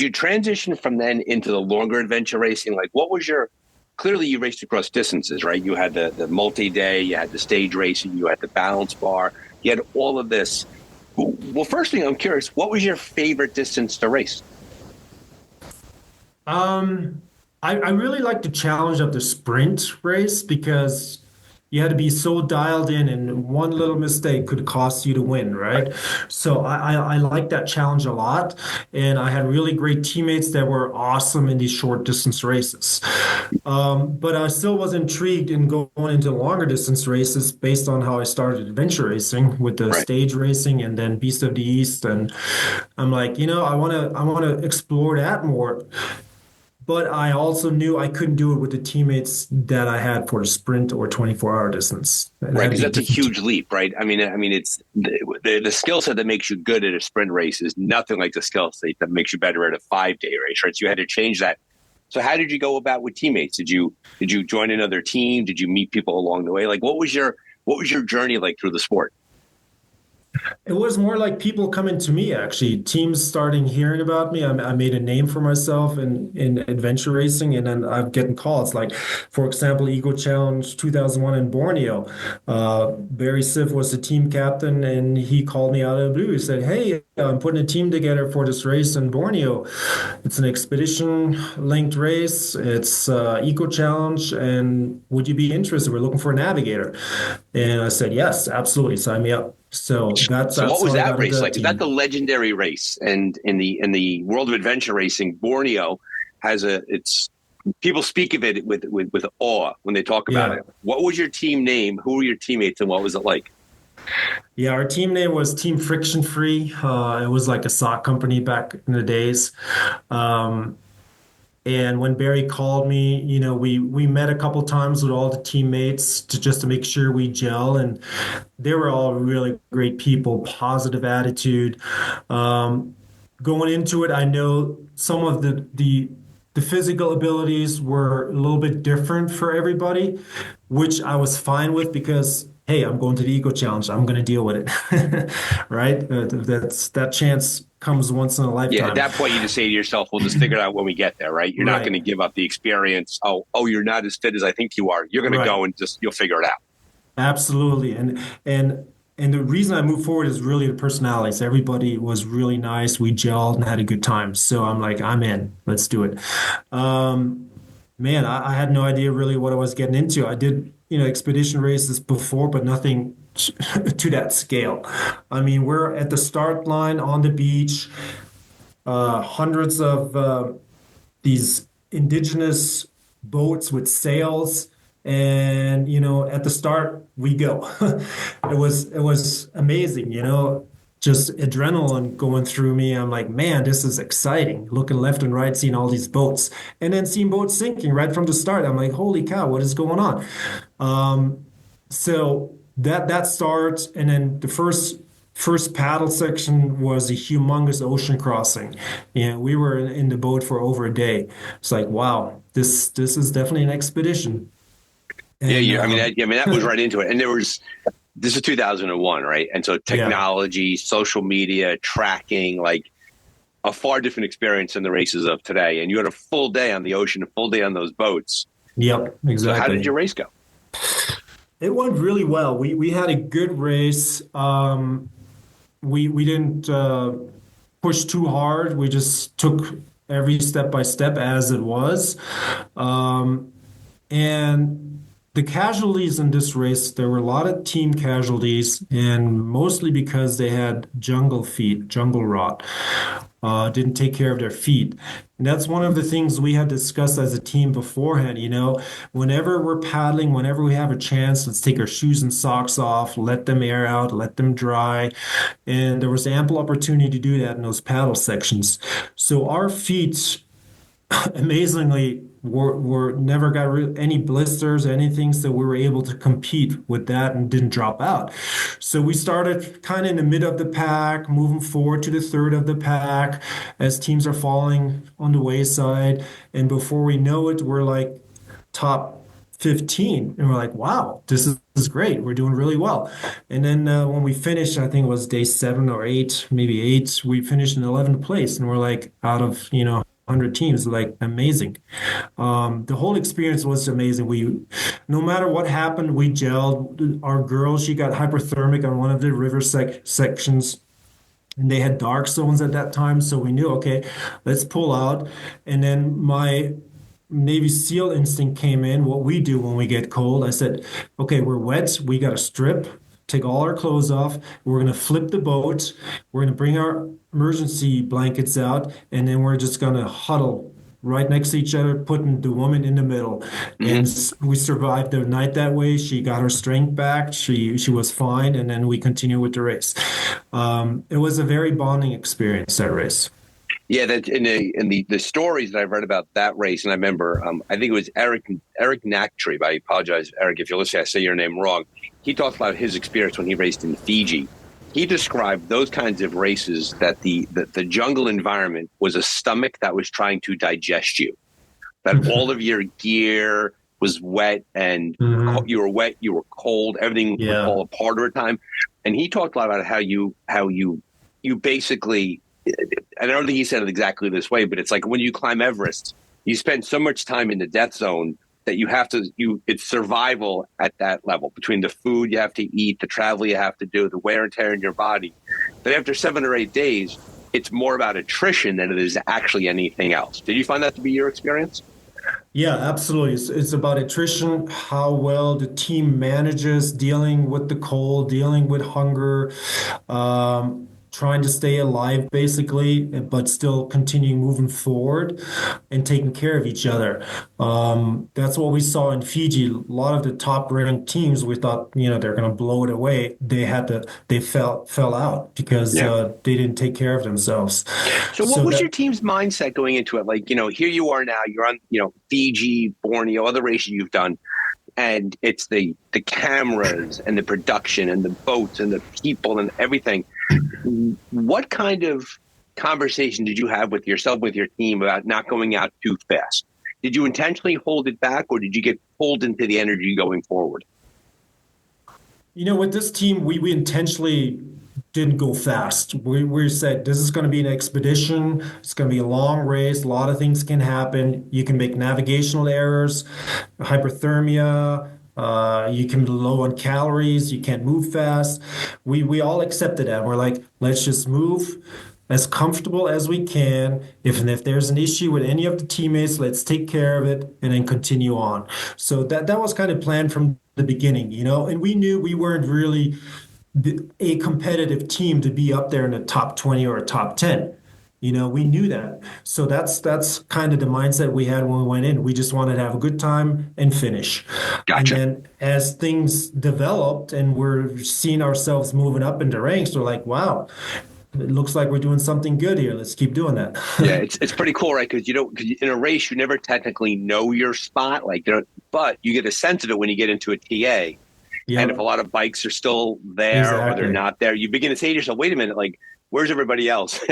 you transition from then into the longer adventure racing? Like, what was clearly you raced across distances, right? You had the multi-day, you had the stage racing, you had the balance bar, you had all of this. Well, first thing I'm curious, what was your favorite distance to race? I really like the challenge of the sprint race because you had to be so dialed in, and one little mistake could cost you to win, right? So I like that challenge a lot, and I had really great teammates that were awesome in these short distance races. But I still was intrigued in going into longer distance races based on how I started adventure racing with the stage racing and then Beast of the East, and I'm like, I want to explore that more. But I also knew I couldn't do it with the teammates that I had for the sprint or 24-hour distance. Right, because that's a huge leap, right? I mean, it's the skill set that makes you good at a sprint race is nothing like the skill set that makes you better at a 5-day race, right? So you had to change that. So how did you go about with teammates? Did you join another team? Did you meet people along the way? Like, what was your journey like through the sport? It was more like people coming to me, actually. Teams starting hearing about me. I made a name for myself in adventure racing, and then I'm getting calls. Like, for example, Eco Challenge 2001 in Borneo. Barry Siff was the team captain, and he called me out of the blue. He said, "Hey, I'm putting a team together for this race in Borneo. It's an expedition-linked race. It's Eco Challenge, and would you be interested? We're looking for a navigator." And I said, "Yes, absolutely. Sign me up." So what was that race like? Is that the legendary race? And in the world of adventure racing, Borneo has people speak of it with awe when they talk about it. What was your team name? Who were your teammates, and what was it like? Yeah, our team name was Team Friction Free. It was like a sock company back in the days. And when Barry called me, we met a couple times with all the teammates just to make sure we gel. And they were all really great people, positive attitude. Going into it, I know some of the physical abilities were a little bit different for everybody, which I was fine with because, hey, I'm going to the Eco Challenge. I'm going to deal with it, right? That chance comes once in a lifetime. Yeah, at that point, you just say to yourself, we'll just figure it out when we get there, right? You're not going to give up the experience. Oh, you're not as fit as I think you are. You're going to go and you'll figure it out. Absolutely. And the reason I moved forward is really the personalities. Everybody was really nice. We gelled and had a good time. So I'm like, I'm in. Let's do it. man, I had no idea really what I was getting into. I did, expedition races before, but nothing to that scale. I mean, we're at the start line on the beach, hundreds of these indigenous boats with sails, and at the start we go. It was amazing, just adrenaline going through me. I'm like, man, this is exciting. Looking left and right, seeing all these boats, and then seeing boats sinking right from the start. I'm like, holy cow, what is going on? So that starts, and then the first paddle section was a humongous ocean crossing. We were in the boat for over a day. It's like, wow, this is definitely an expedition. And, that was right into it. And this is 2001, right? And so technology, social media, tracking, like a far different experience than the races of today. And you had a full day on the ocean, a full day on those boats. Yep, exactly. So how did your race go? It went really well. We had a good race. We didn't push too hard. We just took every step by step as it was. And the casualties in this race, there were a lot of team casualties, and mostly because they had jungle feet, jungle rot. Didn't take care of their feet. And that's one of the things we had discussed as a team beforehand. Whenever we're paddling, whenever we have a chance, let's take our shoes and socks off, let them air out, let them dry. And there was ample opportunity to do that in those paddle sections. So our feet, amazingly, were never got any blisters, anything, so we were able to compete with that and didn't drop out. So we started kind of in the mid of the pack, moving forward to the third of the pack as teams are falling on the wayside, and before we know it, we're like top 15, and we're like, wow, this is great, we're doing really well. And then when we finished, I think it was day 7 or 8, maybe 8, we finished in 11th place, and we're like, out of 100 teams, like amazing. The whole experience was amazing. No matter what happened, we gelled. Our girl, she got hyperthermic on one of the river sections, and they had dark zones at that time. So we knew, okay, let's pull out. And then my Navy SEAL instinct came in. What we do when we get cold, I said, okay, we're wet. We got to strip, take all our clothes off. We're going to flip the boat. We're going to bring our emergency blankets out, and then we're just going to huddle right next to each other, putting the woman in the middle. Mm-hmm. And we survived the night that way. She got her strength back. She was fine, and then we continued with the race. It was a very bonding experience, that race. Yeah, that in the stories that I've read about that race, and I remember, I think it was Eric Nacktree. I apologize, Eric, if you're listening, I say your name wrong. He talked about his experience when he raced in Fiji. He described those kinds of races that the jungle environment was a stomach that was trying to digest you. That all of your gear was wet, and you were wet, you were cold, everything would fall apart over time. And he talked a lot about how you basically, I don't think he said it exactly this way, but it's like when you climb Everest, you spend so much time in the death zone that it's survival at that level, between the food you have to eat, the travel you have to do, the wear and tear in your body. But after 7 or 8 days, it's more about attrition than it is actually anything else. Did you find that to be your experience? Yeah, absolutely. It's about attrition, how well the team manages dealing with the cold, dealing with hunger, trying to stay alive, basically, but still continuing moving forward and taking care of each other. That's what we saw in Fiji. A lot of the top-ranked teams, we thought, they're going to blow it away. They fell out because they didn't take care of themselves. So what was your team's mindset going into it? Like, here you are now, you're on, Fiji, Borneo, other races you've done, and it's the cameras and the production and the boats and the people and everything. What kind of conversation did you have with yourself, with your team, about not going out too fast? Did you intentionally hold it back, or did you get pulled into the energy going forward? With this team, we intentionally didn't go fast. We said, this is going to be an expedition. It's going to be a long race. A lot of things can happen. You can make navigational errors, hyperthermia. You can be low on calories. You can't move fast. We all accepted that. We're like, let's just move. as comfortable as we can. If there's an issue with any of the teammates, let's take care of it and then continue on. So that was kind of planned from the beginning, and we knew we weren't really a competitive team to be up there in the top 20 or top 10. We knew that. So that's kind of the mindset we had when we went in. We just wanted to have a good time and finish. Gotcha. And then as things developed and we're seeing ourselves moving up in the ranks, we're like, wow, it looks like we're doing something good here. Let's keep doing that. Yeah, it's pretty cool, right? Because in a race, you never technically know your spot, but you get a sense of it when you get into a TA. Yep. And if a lot of bikes are still there or they're not there, you begin to say to yourself, wait a minute, where's everybody else?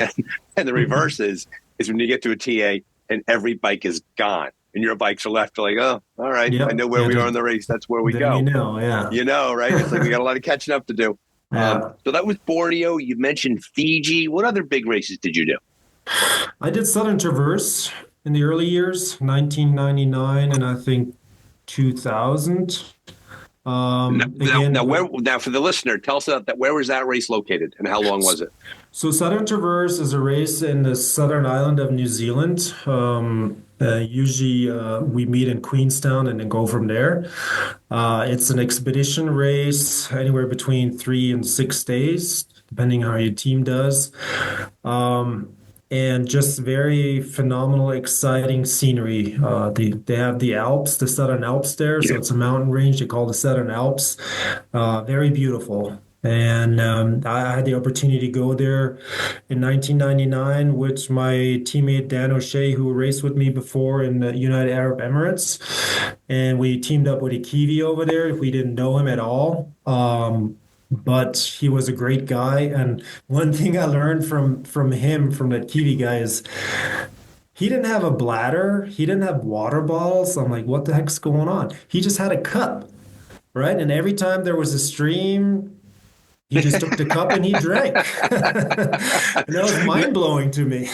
And the reverse is when you get to a TA and every bike is gone and your bikes are left, like, oh, all right, yep. I know where we are in the race. That's where we go. Right? It's like we got a lot of catching up to do. Yeah. So that was Borneo. You mentioned Fiji. What other big races did you do? I did Southern Traverse in the early years, 1999 and I think 2000. Now, for the listener, tell us where was that race located and how long was it? So Southern Traverse is a race in the southern island of New Zealand. Usually we meet in Queenstown and then go from there. It's an expedition race, anywhere between 3 and 6 days, depending on how your team does. And just very phenomenal, exciting scenery. They have the Alps, the Southern Alps there. So it's a mountain range they call the Southern Alps. Very beautiful. And I had the opportunity to go there in 1999 with my teammate Dan O'Shea, who raced with me before in the United Arab Emirates. And we teamed up with a Kiwi over there. We didn't know him at all. But he was a great guy. And one thing I learned from that Kiwi guy is he didn't have a bladder. He didn't have water bottles. I'm like, what the heck's going on? He just had a cup, right? And every time there was a stream, he just took the cup and he drank. And that was mind-blowing to me.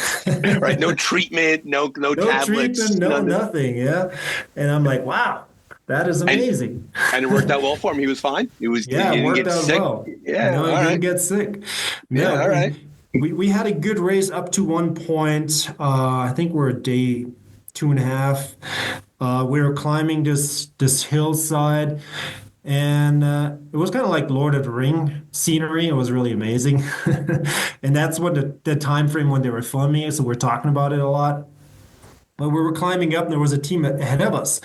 Right. No treatment, no tablets. Treatment, nothing. Yeah. And I'm like, wow. That is amazing. And it worked out well for him. He was fine. He worked out sick. Well. Yeah, he didn't get sick. No, all right. We had a good race up to one point. I think we're at day 2.5. We were climbing this hillside, and it was kind of like Lord of the Ring scenery. It was really amazing, and that's what the time frame when they were filming it. So we're talking about it a lot. But we were climbing up and there was a team ahead of us.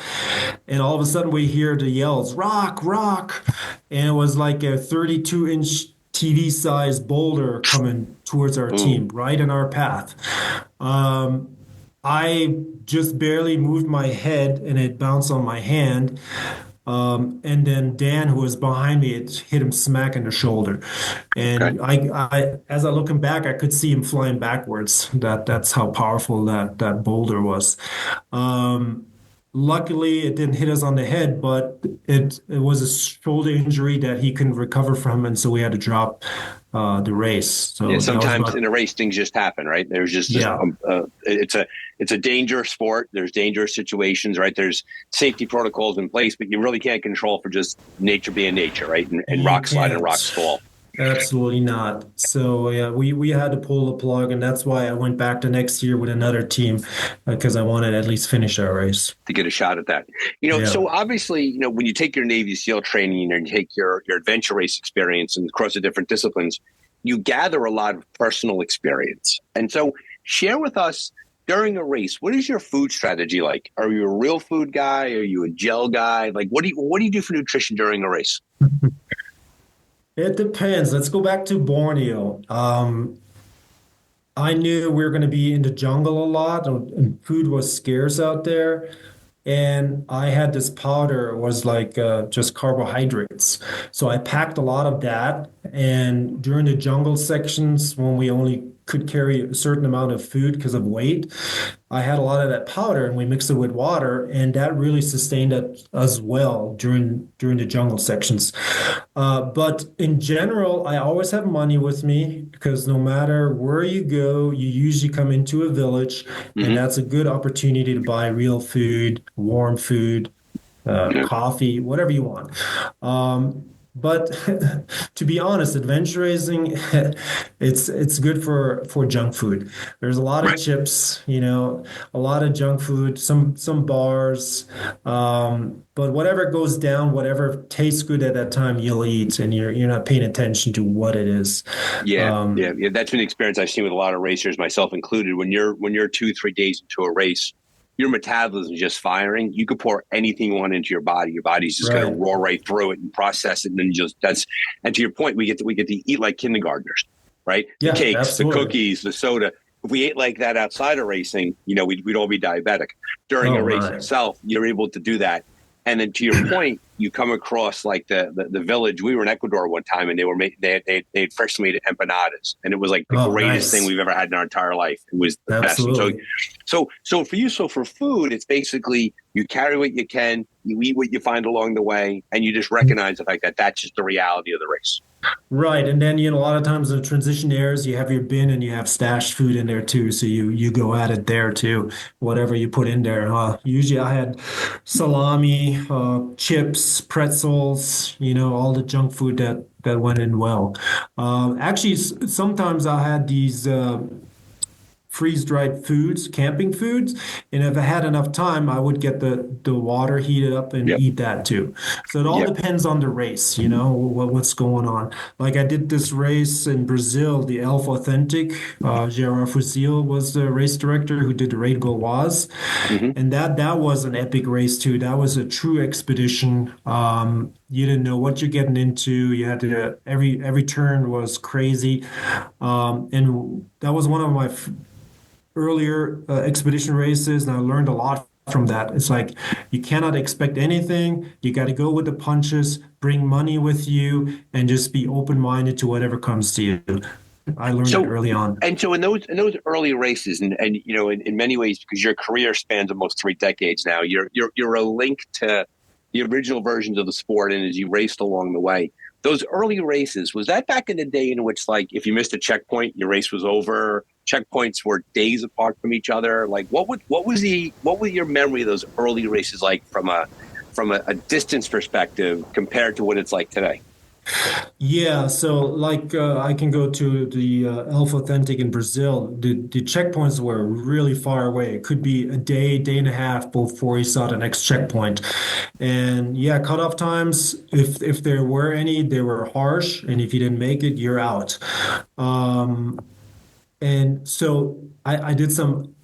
And all of a sudden we hear the yells, rock, rock. And it was like a 32-inch TV-sized boulder coming towards our team, right in our path. I just barely moved my head and it bounced on my hand. And then Dan, who was behind me, it hit him smack in the shoulder. And I as I looking back, I could see him flying backwards. That's how powerful that boulder was. Luckily, it didn't hit us on the head, but it was a shoulder injury that he couldn't recover from, and so we had to drop the race. So sometimes in a race, things just happen, right? There's it's a dangerous sport. There's dangerous situations, right? There's safety protocols in place, but you really can't control for just nature being nature, right? And rocks slide and rocks fall. Absolutely not. So yeah, we had to pull the plug, and that's why I went back to next year with another team because I wanted to at least finish our race to get a shot at that. So obviously, when you take your Navy SEAL training and you take your adventure race experience and across the different disciplines, you gather a lot of personal experience. And so, share with us during a race, what is your food strategy like? Are you a real food guy? Are you a gel guy? Like, what do you do for nutrition during a race? It depends. Let's go back to Borneo. I knew we were going to be in the jungle a lot, and food was scarce out there. And I had this powder, it was like just carbohydrates. So I packed a lot of that. And during the jungle sections, when we only could carry a certain amount of food because of weight, I had a lot of that powder and we mixed it with water, and that really sustained us well during the jungle sections. But in general, I always have money with me because no matter where you go, you usually come into a village, and that's a good opportunity to buy real food, warm food, coffee, whatever you want. But to be honest, adventure racing, it's good for junk food. There's a lot of Right. chips, a lot of junk food, some bars, but whatever goes down, whatever tastes good at that time, you'll eat, and you're not paying attention to what it is. Yeah, Um, yeah. That's been an experience I've seen with a lot of racers, myself included. When you're 2-3 days into a race, your metabolism is just firing. You could pour anything you want into your body. Your body's just going to right. roar right through it and process it. And then and to your point, we get to eat like kindergartners, right? The Yeah, cakes, the absolutely. cookies, the soda. If we ate like that outside of racing, we'd all be diabetic. During a Oh race my. itself, you're able to do that. And then to your point, you come across like the village. We were in Ecuador one time, and they had freshly made empanadas, and it was like the Oh, greatest thing nice. we've ever had in our entire life. It was the best. And Absolutely. so for you, so for food, it's basically you carry what you can, you eat what you find along the way, and you just recognize the fact that that's just the reality of the race. Right. And then, a lot of times in transition areas, you have your bin and you have stashed food in there too. So you go at it there too, whatever you put in there. Usually I had salami, chips, pretzels, all the junk food that went in well. Actually, sometimes I had these freeze-dried foods, camping foods. And if I had enough time, I would get the water heated up and Yep. eat that too. So it all Yep. depends on the race, what's going on. Like I did this race in Brazil, the Alpha Authentic. Gerard Fuzil was the race director who did the Raid Gauloise. Mm-hmm. And that was an epic race too. That was a true expedition. You didn't know what you're getting into. You had to every turn was crazy, and that was one of my earlier expedition races, and I learned a lot from that. It's like you cannot expect anything. You got to go with the punches, bring money with you, and just be open-minded to whatever comes to you. I learned that So, early on. and so in those early races, and in many ways, because your career spans almost 3 decades now, you're a link to the original versions of the sport, and as you raced along the way, those early races, was that back in the day in which, like, if you missed a checkpoint, your race was over? Checkpoints were days apart from each other. Like, what was your memory of those early races like from a distance perspective compared to what it's like today? Yeah, so like I can go to the Alpha Authentic in Brazil. The checkpoints were really far away. It could be a day and a half before you saw the next checkpoint. And yeah, cutoff times, if there were any, they were harsh. And if you didn't make it, you're out. Um, and so I did some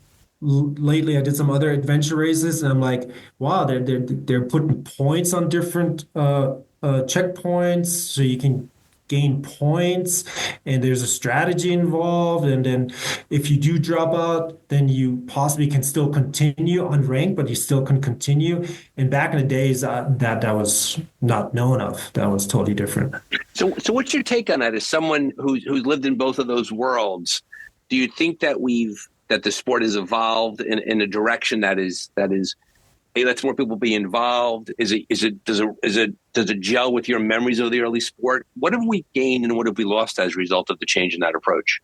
lately. I did some other adventure races, and I'm like, wow, they're putting points on different checkpoints, so you can gain points, and there's a strategy involved. And then if you do drop out, then you possibly can still continue unranked, but you still can continue. And back in the days, that was not known of. That was totally different. So what's your take on that? As someone who's lived in both of those worlds, do you think that the sport has evolved in a direction that is hey, let's more people be involved? Does it gel with your memories of the early sport? What have we gained and what have we lost as a result of the change in that approach?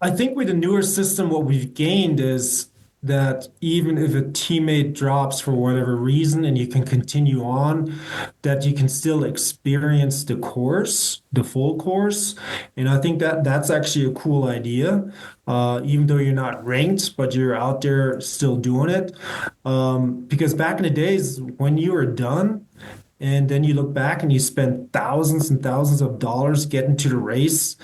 I think with the newer system, what we've gained is that even if a teammate drops for whatever reason and you can continue on, that you can still experience the course, the full course. And I think that's actually a cool idea. Even though you're not ranked, but you're out there still doing it. Because back in the days when you were done, and then you look back and you spend thousands and thousands of dollars getting to the race,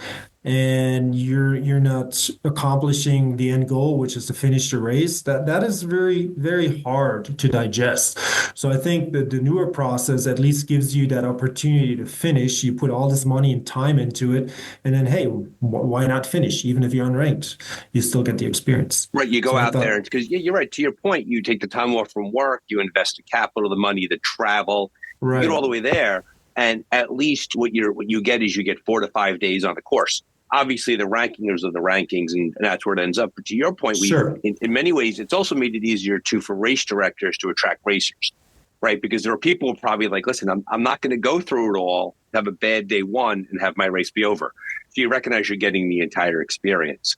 and you're not accomplishing the end goal, which is to finish the race. That is very, very hard to digest. So I think that the newer process at least gives you that opportunity to finish. You put all this money and time into it, and then hey, why not finish? Even if you're unranked, you still get the experience. Right, you go So I out thought, there because you're right. To your point, you take the time off from work, you invest the capital, the money, the travel, you get right. all the way there, and at least what you get is you get 4 to 5 days on the course. Obviously, the rankings are the rankings, and that's where it ends up. But to your point, Sure. in many ways, it's also made it easier for race directors to attract racers, right? Because there are people who are probably like, listen, I'm not going to go through it all, have a bad day one, and have my race be over. So you recognize you're getting the entire experience.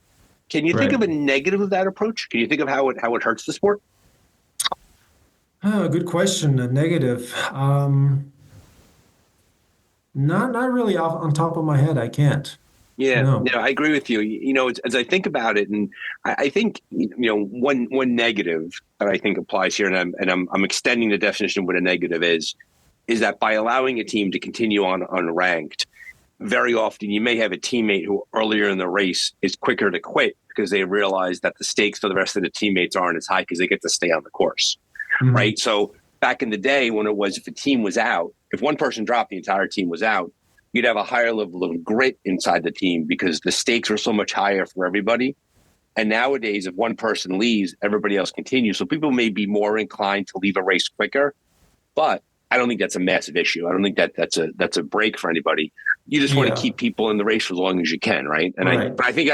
Can you think Right. of a negative of that approach? Can you think of how it hurts the sport? Oh, good question. A negative. Not really off on top of my head. I can't. Yeah, No. no, I agree with you. As I think about it, and I think one negative that I think applies here, and I'm extending the definition of what a negative is that by allowing a team to continue on unranked, very often you may have a teammate who earlier in the race is quicker to quit because they realize that the stakes for the rest of the teammates aren't as high because they get to stay on the course, right? So back in the day when it was if a team was out, if one person dropped, the entire team was out, you'd have a higher level of grit inside the team because the stakes are so much higher for everybody. And nowadays, if one person leaves, everybody else continues. So people may be more inclined to leave a race quicker, but I don't think that's a massive issue. I don't think that's a break for anybody. You just want to keep people in the race for as long as you can, right? And I think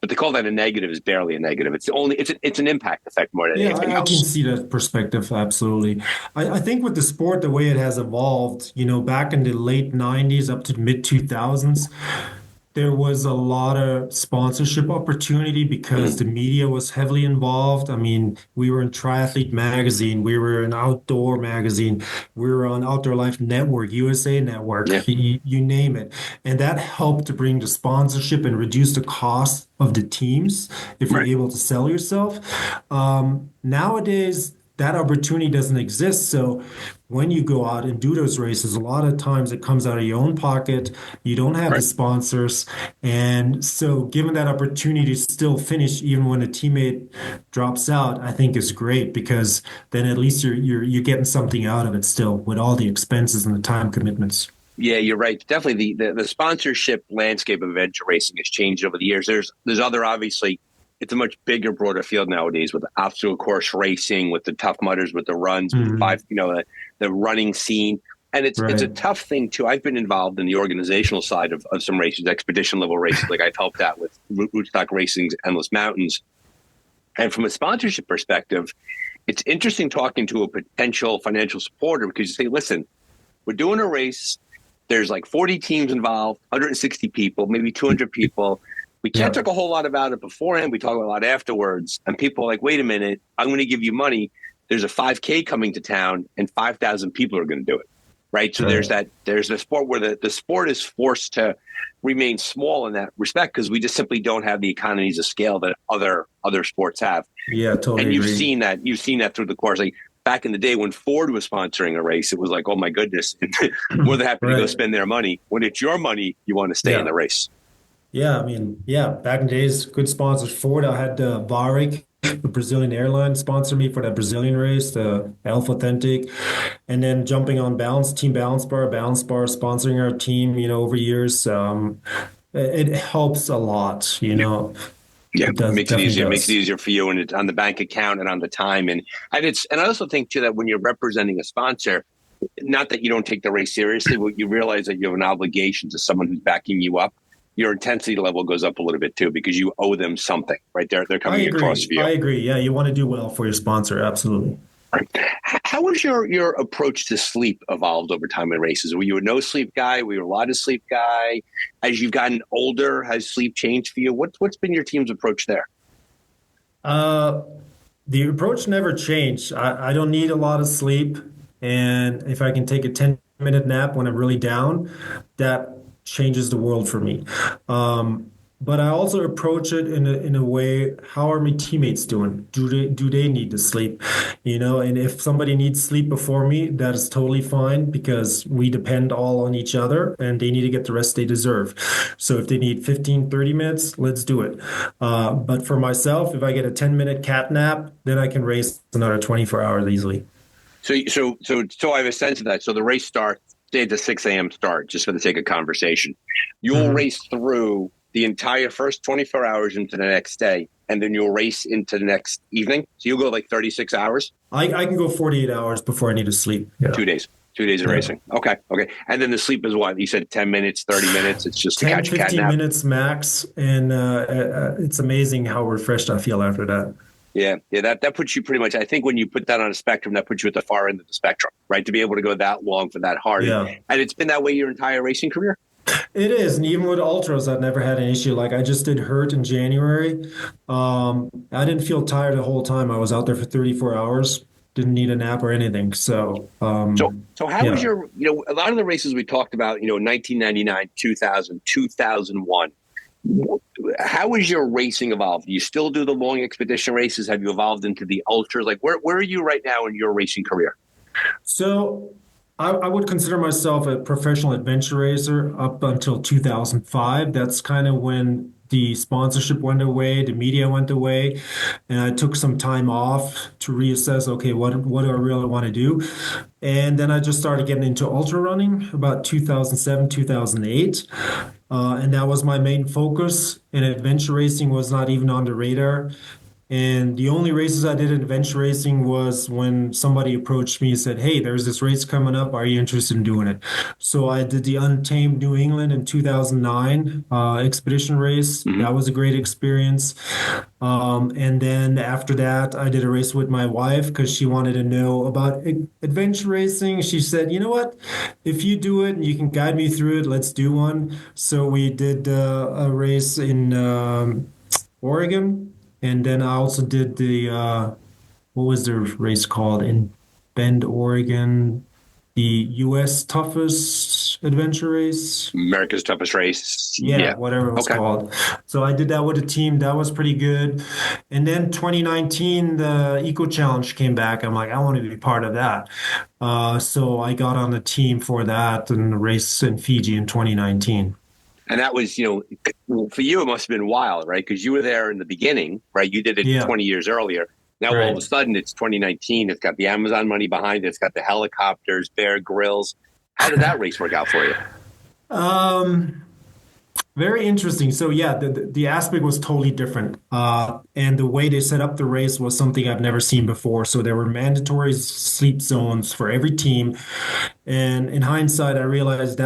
but to call that a negative is barely a negative. It's an impact effect more than anything else. I can see that perspective. Absolutely. I think with the sport, the way it has evolved, back in the late 90s up to mid 2000s, there was a lot of sponsorship opportunity because the media was heavily involved. I mean, we were in Triathlete Magazine, we were in Outdoor Magazine, we were on Outdoor Life Network, USA Network, you name it. And that helped to bring the sponsorship and reduce the cost of the teams if you're able to sell yourself. Nowadays, that opportunity doesn't exist. So when you go out and do those races, a lot of times it comes out of your own pocket. You don't have the sponsors. And so given that opportunity to still finish even when a teammate drops out, I think is great because then at least you're getting something out of it still with all the expenses and the time commitments. Yeah, you're right. Definitely the sponsorship landscape of adventure racing has changed over the years. There's other, obviously, it's a much bigger, broader field nowadays with the obstacle course racing, with the Tough Mudders, with the runs, with the running scene. And it's a tough thing, too. I've been involved in the organizational side of some races, expedition level races. Like I've helped out with Rootstock Racing's Endless Mountains. And from a sponsorship perspective, it's interesting talking to a potential financial supporter because you say, listen, we're doing a race. There's like 40 teams involved, 160 people, maybe 200 people. We can't talk a whole lot about it beforehand. We talk a lot afterwards. And people are like, wait a minute, I'm going to give you money. There's a 5K coming to town and 5,000 people are going to do it. Right. So there's the sport where the sport is forced to remain small in that respect because we just simply don't have the economies of scale that other sports have. Yeah, totally. And you've agree. seen that through the course. Like back in the day when Ford was sponsoring a race, it was like, oh, my goodness, more than happy to go spend their money. When it's your money, you want to stay in the race. Yeah, I mean, back in the days, good sponsors. Ford, I had Varig, the Brazilian airline, sponsor me for that Brazilian race, the Alpha Authentic. And then jumping on Team Balance Bar sponsoring our team, over years. It helps a lot, Yeah, it makes it easier. It makes it easier for you and it's on the bank account and on the time. And I also think, too, that when you're representing a sponsor, not that you don't take the race seriously, but you realize that you have an obligation to someone who's backing you up. Your intensity level goes up a little bit too because you owe them something, right? They're coming across for you. I agree. Yeah, you want to do well for your sponsor, absolutely. Right. How has your approach to sleep evolved over time in races? Were you a no sleep guy? Were you a lot of sleep guy? As you've gotten older, has sleep changed for you? What's been your team's approach there? The approach never changed. I don't need a lot of sleep, and if I can take a 10-minute nap when I'm really down, that changes the world for me. But I also approach it in a way, how are my teammates doing? Do they need to sleep? And if somebody needs sleep before me, that is totally fine because we depend all on each other and they need to get the rest they deserve. So if they need 15, 30 minutes, let's do it. But for myself, if I get a 10-minute cat nap, then I can race another 24 hours easily. So I have a sense of that. So the race starts, say it's a 6 a.m. start, just for the sake of conversation. You'll race through the entire first 24 hours into the next day, and then you'll race into the next evening. So you'll go like 36 hours? I can go 48 hours before I need to sleep. Yeah. 2 days. 2 days of racing. Okay. And then the sleep is what? You said 10 minutes, 30 minutes? It's just 10, to catch a cat 15 nap? minutes max, and it's amazing how refreshed I feel after that. Yeah, that puts you pretty much, I think when you put that on a spectrum, that puts you at the far end of the spectrum, right? To be able to go that long for that hard. Yeah. And it's been that way your entire racing career? It is. And even with ultras, I've never had an issue. Like I just did Hurt in January. I didn't feel tired the whole time. I was out there for 34 hours. didn't need a nap or anything. So, So how was your, a lot of the races we talked about, 1999, 2000, 2001, how has your racing evolved? Do you still do the long expedition races? Have you evolved into the ultras? Like where are you right now in your racing career? So I would consider myself a professional adventure racer up until 2005. That's kind of when the sponsorship went away, the media went away, and I took some time off to reassess, okay, what do I really want to do? And then I just started getting into ultra running about 2007, 2008. And that was my main focus. And adventure racing was not even on the radar. And the only races I did in adventure racing was when somebody approached me and said, "Hey, there's this race coming up. Are you interested in doing it?" So I did the Untamed New England in 2009 expedition race. That was a great experience. And then after that, I did a race with my wife because she wanted to know about adventure racing. She said, "You know what? If you do it and you can guide me through it, let's do one." So we did a race in Oregon. And then I also did the, what was the race called in Bend, Oregon? The U.S. toughest adventure race. America's toughest race. Yeah, whatever it was called. So I did that with a team. That was pretty good. And then 2019, the Eco Challenge came back. I'm like, I want to be part of that. So I got on the team for that and the race in Fiji in 2019. And that was, for you, it must have been wild, right? Because you were there in the beginning, right? You did it 20 years earlier. Now, all of a sudden, it's 2019. It's got the Amazon money behind it. It's got the helicopters, Bear Grylls. How did that race work out for you? Very interesting. So, yeah, the aspect was totally different. And the way they set up the race was something I've never seen before. So there were mandatory sleep zones for every team. And in hindsight, I realized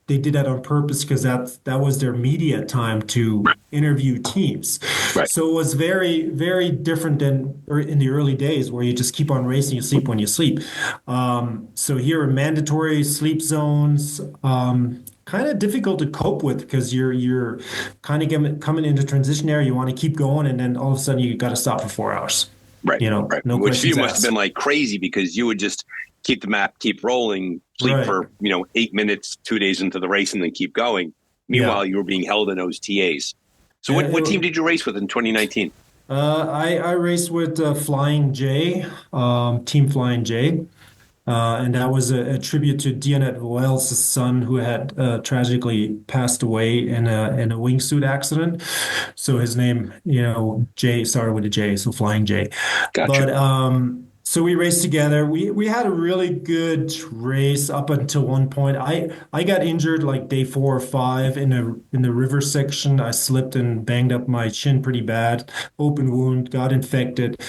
they did that on purpose because that was their media time to interview teams. Right. So it was very, very different than in the early days where you just keep on racing, you sleep when you sleep. So here are mandatory sleep zones, kind of difficult to cope with because you're kind of coming into transition area. You want to keep going, and then all of a sudden you got to stop for 4 hours. Right. Right. No Which for you questions must asked. have been like crazy because you would just keep the map, keep rolling, sleep for 8 minutes, 2 days into the race, and then keep going. Meanwhile, you were being held in those TAs. So what team did you race with in 2019? I raced with Flying J, Team Flying J. And that was a tribute to Dionette Wells' son, who had tragically passed away in a wingsuit accident. So his name, J started with a J, so Flying J. Gotcha. But so we raced together. We had a really good race up until one point. I got injured like day 4 or 5 in the river section. I slipped and banged up my shin pretty bad. Open wound, got infected.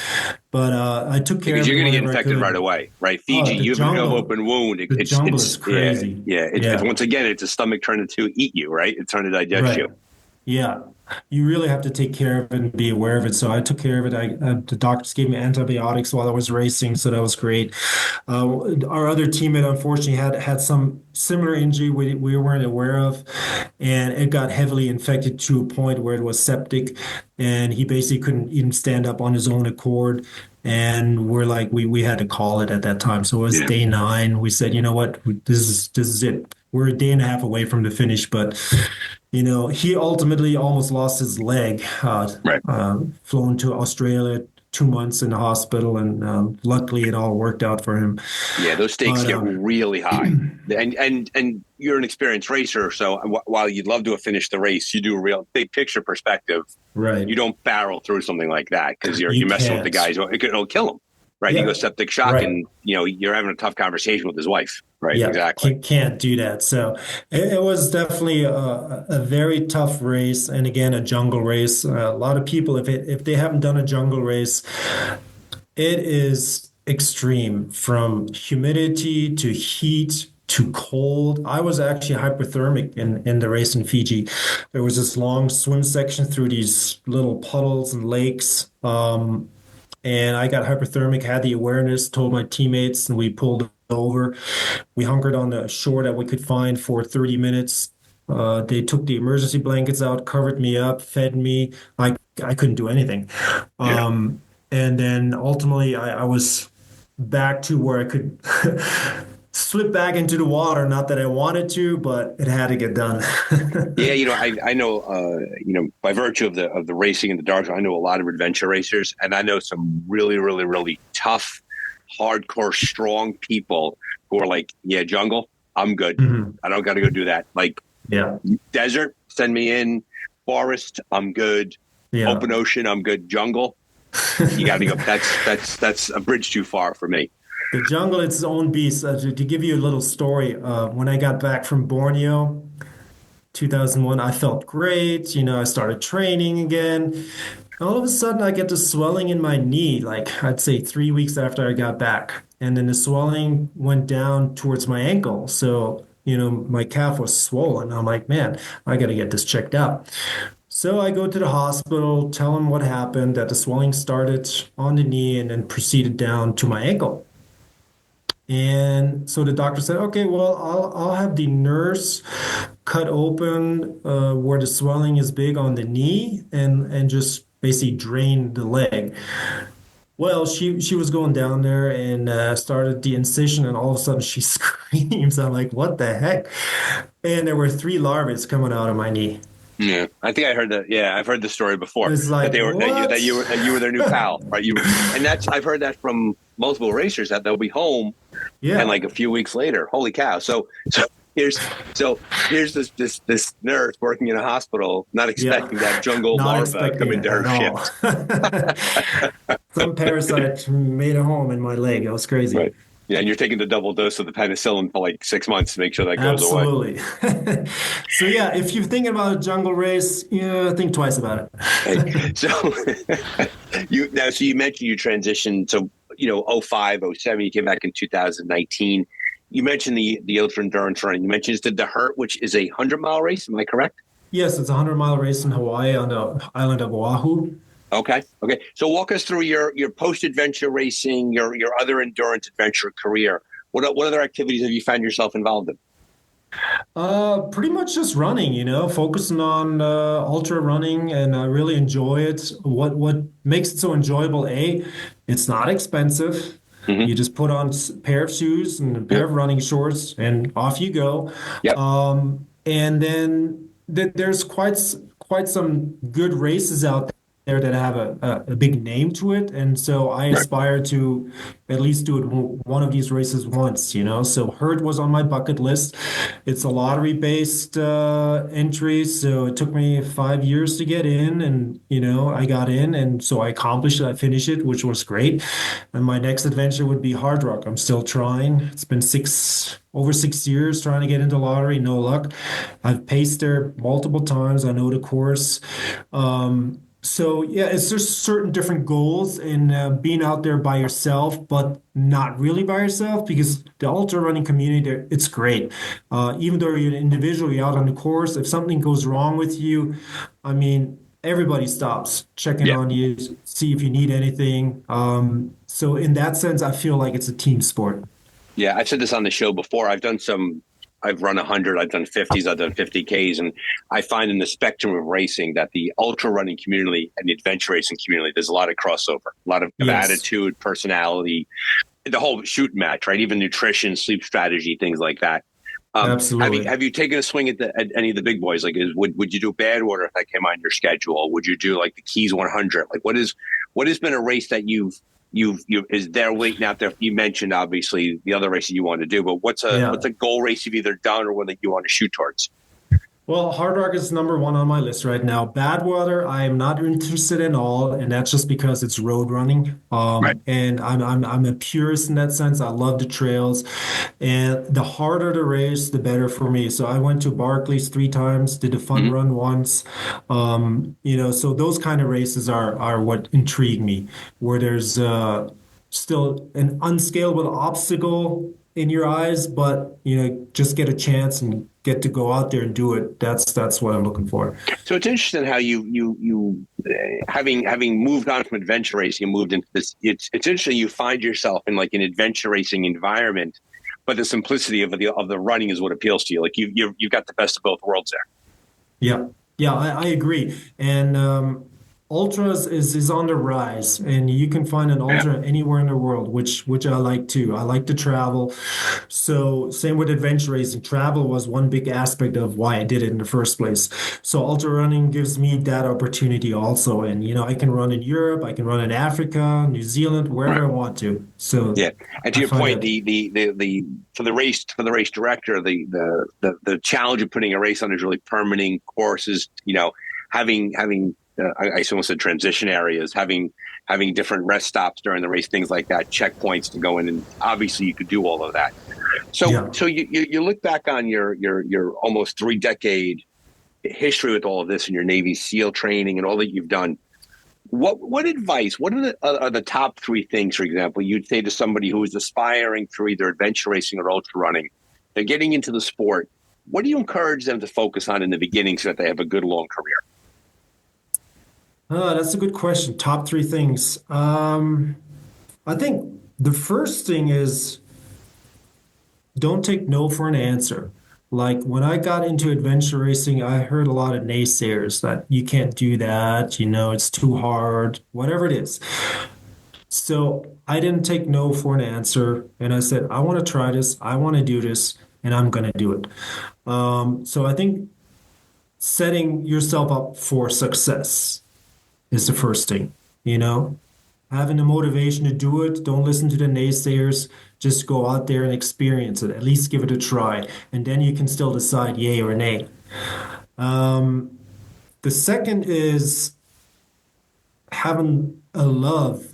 But I took care of it. Because you're going to get whenever I infected could. right away, right? Fiji, you've got an open wound. The jungle is crazy. Yeah. It's, once again, it's a stomach trying to eat you, right? It's trying to digest you. Yeah. You really have to take care of it and be aware of it. So I took care of it. The doctors gave me antibiotics while I was racing, so that was great. Our other teammate, unfortunately, had some similar injury we weren't aware of, and it got heavily infected to a point where it was septic, and he basically couldn't even stand up on his own accord. And we're like, we had to call it at that time. So it was day 9. We said, you know what, this is it. We're a day and a half away from the finish, but he ultimately almost lost his leg, flown to Australia, 2 months in the hospital, and luckily it all worked out for him. Yeah, those stakes get really high. And you're an experienced racer, so while you'd love to have finished the race, you do a real big picture perspective. Right. You don't barrel through something like that because you're messing with the guys. It'll kill him. Right. Yeah. He goes septic shock and, you're having a tough conversation with his wife. Right. Yeah, exactly. Can't do that. So it was definitely a very tough race. And again, a jungle race. A lot of people, if they haven't done a jungle race, it is extreme from humidity to heat to cold. I was actually hypothermic in the race in Fiji. There was this long swim section through these little puddles and lakes. And I got hypothermic, had the awareness, told my teammates, and we pulled over. We hunkered on the shore that we could find for 30 minutes. They took the emergency blankets out, covered me up, fed me. I couldn't do anything. And then ultimately I was back to where I could slip back into the water. Not that I wanted to, but it had to get done. Yeah, I know, by virtue of the racing and the dark, I know a lot of adventure racers, and I know some really, really, really tough, hardcore, strong people who are like, yeah, jungle, I'm good. Mhm. I don't got to go do that. Like, Yeah. desert, send me in. Forest, I'm good. Yeah. Open ocean, I'm good. Jungle, you got to go. That's a bridge too far for me. The jungle, it's its own beast. To give you a little story, when I got back from Borneo, 2001, I felt great. I started training again. All of a sudden, I get the swelling in my knee, like I'd say 3 weeks after I got back. And then the swelling went down towards my ankle. So, my calf was swollen. I'm like, man, I got to get this checked out. So I go to the hospital, tell them what happened, that the swelling started on the knee and then proceeded down to my ankle. And so the doctor said, okay, well, I'll have the nurse cut open where the swelling is big on the knee and just basically drain the leg. Well, she was going down there and started the incision, and all of a sudden she screams. I'm like, what the heck? And there were 3 larvae coming out of my knee. Yeah, I think I heard that. Yeah, I've heard the story before. It's like, that they were what? that you were their new pal, right? And I've heard that from multiple racers that they'll be home, Yeah. and like a few weeks later, holy cow! So here's this nurse working in a hospital, not expecting that jungle Not larva expecting come it into her at shift. all. Some parasite made a home in my leg. It was crazy. Right. Yeah, and you're taking the double dose of the penicillin for like 6 months to make sure that goes away. Absolutely. So yeah, if you're thinking about a jungle race, think twice about it. Hey, so so you mentioned you transitioned to 05, 07, you came back in 2019. You mentioned the ultra endurance running. You mentioned the Hurt, which is a 100-mile race. Am I correct? Yes, it's a 100-mile race in Hawaii on the island of Oahu. Okay. So walk us through your post-adventure racing, your other endurance adventure career. What other activities have you found yourself involved in? Pretty much just running, focusing on ultra running, and I really enjoy it. What makes it so enjoyable? It's not expensive. Mm-hmm. You just put on a pair of shoes and a pair of running shorts, and off you go. Yep. And then there's quite some good races out there that have a big name to it, and so I aspire to at least do it one of these races once. So Hurt was on my bucket list. It's a lottery-based entry, so it took me 5 years to get in, and I got in, and so I accomplished it. I finished it, which was great. And my next adventure would be Hard Rock. I'm still trying. It's been over 6 years trying to get into lottery, no luck. I've paced there multiple times. I know the course. So yeah, it's just certain different goals in being out there by yourself, but not really by yourself, because the ultra running community, it's great. Even though you're an individual, you're out on the course. If something goes wrong with you, I mean, everybody stops checking on you, see if you need anything. So in that sense, I feel like it's a team sport. Yeah, I've said this on the show before. I've run 100, I've done 50s, I've done 50Ks, and I find in the spectrum of racing that the ultra running community and the adventure racing community, there's a lot of crossover, a lot of attitude, personality, the whole shoot match, right? Even nutrition, sleep strategy, things like that. Absolutely. Have you taken a swing at any of the big boys? Like, would you do Badwater if that came on your schedule? Would you do like the Keys 100? Like, what has been a race that is there waiting out there? You mentioned obviously the other races you want to do, but what's a goal race you've either done or one that you want to shoot towards? Well, Hard Rock is number 1 on my list right now. Badwater, I am not interested in all, and that's just because it's road running. And I'm a purist in that sense. I love the trails, and the harder the race, the better for me. So I went to Barclays 3 times, did a fun run once. So those kind of races are what intrigue me, where there's still an unscalable obstacle in your eyes, but just get a chance and get to go out there and do it. That's what I'm looking for. So it's interesting how you having moved on from adventure racing and moved into this. It's interesting you find yourself in like an adventure racing environment, but the simplicity of the running is what appeals to you. Like you've got the best of both worlds there. Yeah, I agree. And ultras is on the rise, and you can find an ultra anywhere in the world, which I like too. I like to travel. So same with adventure racing. Travel was one big aspect of why I did it in the first place. So ultra running gives me that opportunity also. And I can run in Europe, I can run in Africa, New Zealand, wherever I want to. So yeah. And to your point, the for the race director, the challenge of putting a race on is really permitting courses, having I almost said transition areas, having different rest stops during the race, things like that, checkpoints to go in, and obviously you could do all of that. So you look back on your almost 3-decade history with all of this and your Navy SEAL training and all that you've done. What advice? What are the top 3 things, for example, you'd say to somebody who is aspiring through either adventure racing or ultra running? They're getting into the sport. What do you encourage them to focus on in the beginning so that they have a good long career? That's a good question. Top 3 things. I think the first thing is don't take no for an answer. Like when I got into adventure racing, I heard a lot of naysayers that you can't do that, it's too hard, whatever it is. So I didn't take no for an answer. And I said, I want to try this. I want to do this, and I'm going to do it. So I think setting yourself up for success is the first thing, having the motivation to do it. Don't listen to the naysayers. Just go out there and experience it. At least give it a try. And then you can still decide yay or nay. The second is having a love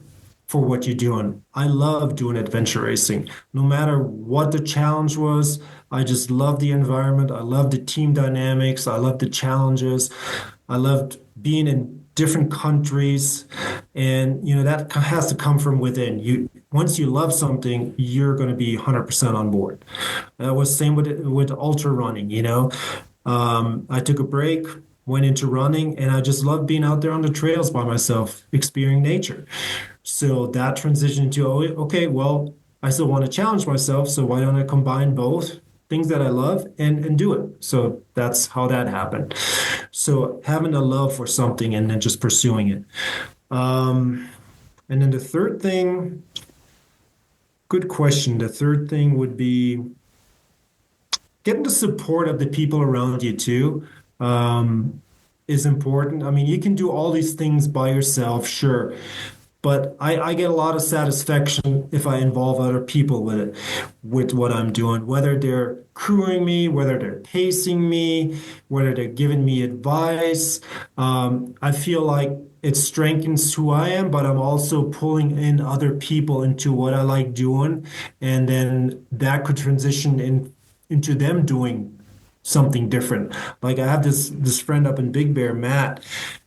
for what you're doing. I love doing adventure racing. No matter what the challenge was, I just love the environment. I love the team dynamics. I love the challenges. I loved being in different countries, and that has to come from within. Once you love something, you're going to be 100% on board. That was same with ultra running. I took a break, went into running, and I just loved being out there on the trails by myself, experiencing nature. So that transitioned to, okay, well, I still want to challenge myself, so why don't I combine both things that I love and do it? So that's how that happened. So having a love for something and then just pursuing it. And then the third thing, good question. The third thing would be getting the support of the people around you too. Is important. I mean, you can do all these things by yourself, sure. But I get a lot of satisfaction if I involve other people with it, with what I'm doing, whether they're crewing me, whether they're pacing me, whether they're giving me advice. I feel like it strengthens who I am, but I'm also pulling in other people into what I like doing. And then that could transition into them doing something different. Like I have this friend up in Big Bear, Matt.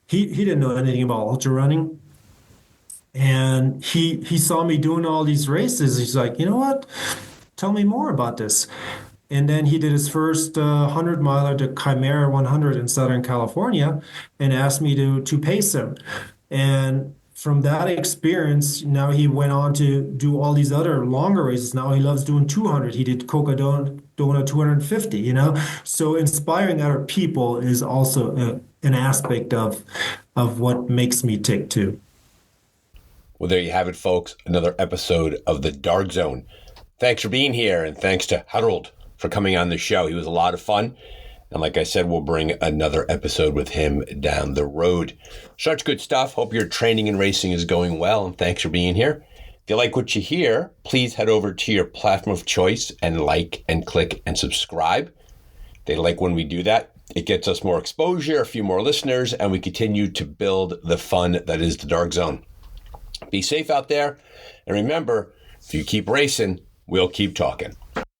He didn't know anything about ultra running. And he saw me doing all these races. He's like, you know what? Tell me more about this. And then he did his first 100-miler, the Chimera 100 in Southern California, and asked me to pace him. And from that experience, now he went on to do all these other longer races. Now he loves doing 200. He did Cocodona 250, So inspiring other people is also an aspect of what makes me tick too. Well, there you have it, folks. Another episode of The Dark Zone. Thanks for being here, and thanks to Harald for coming on the show. He was a lot of fun. And like I said, we'll bring another episode with him down the road. Such good stuff. Hope your training and racing is going well, and thanks for being here. If you like what you hear, please head over to your platform of choice and like and click and subscribe. They like when we do that. It gets us more exposure, a few more listeners, and we continue to build the fun that is The Dark Zone. Be safe out there. And remember, if you keep racing, we'll keep talking.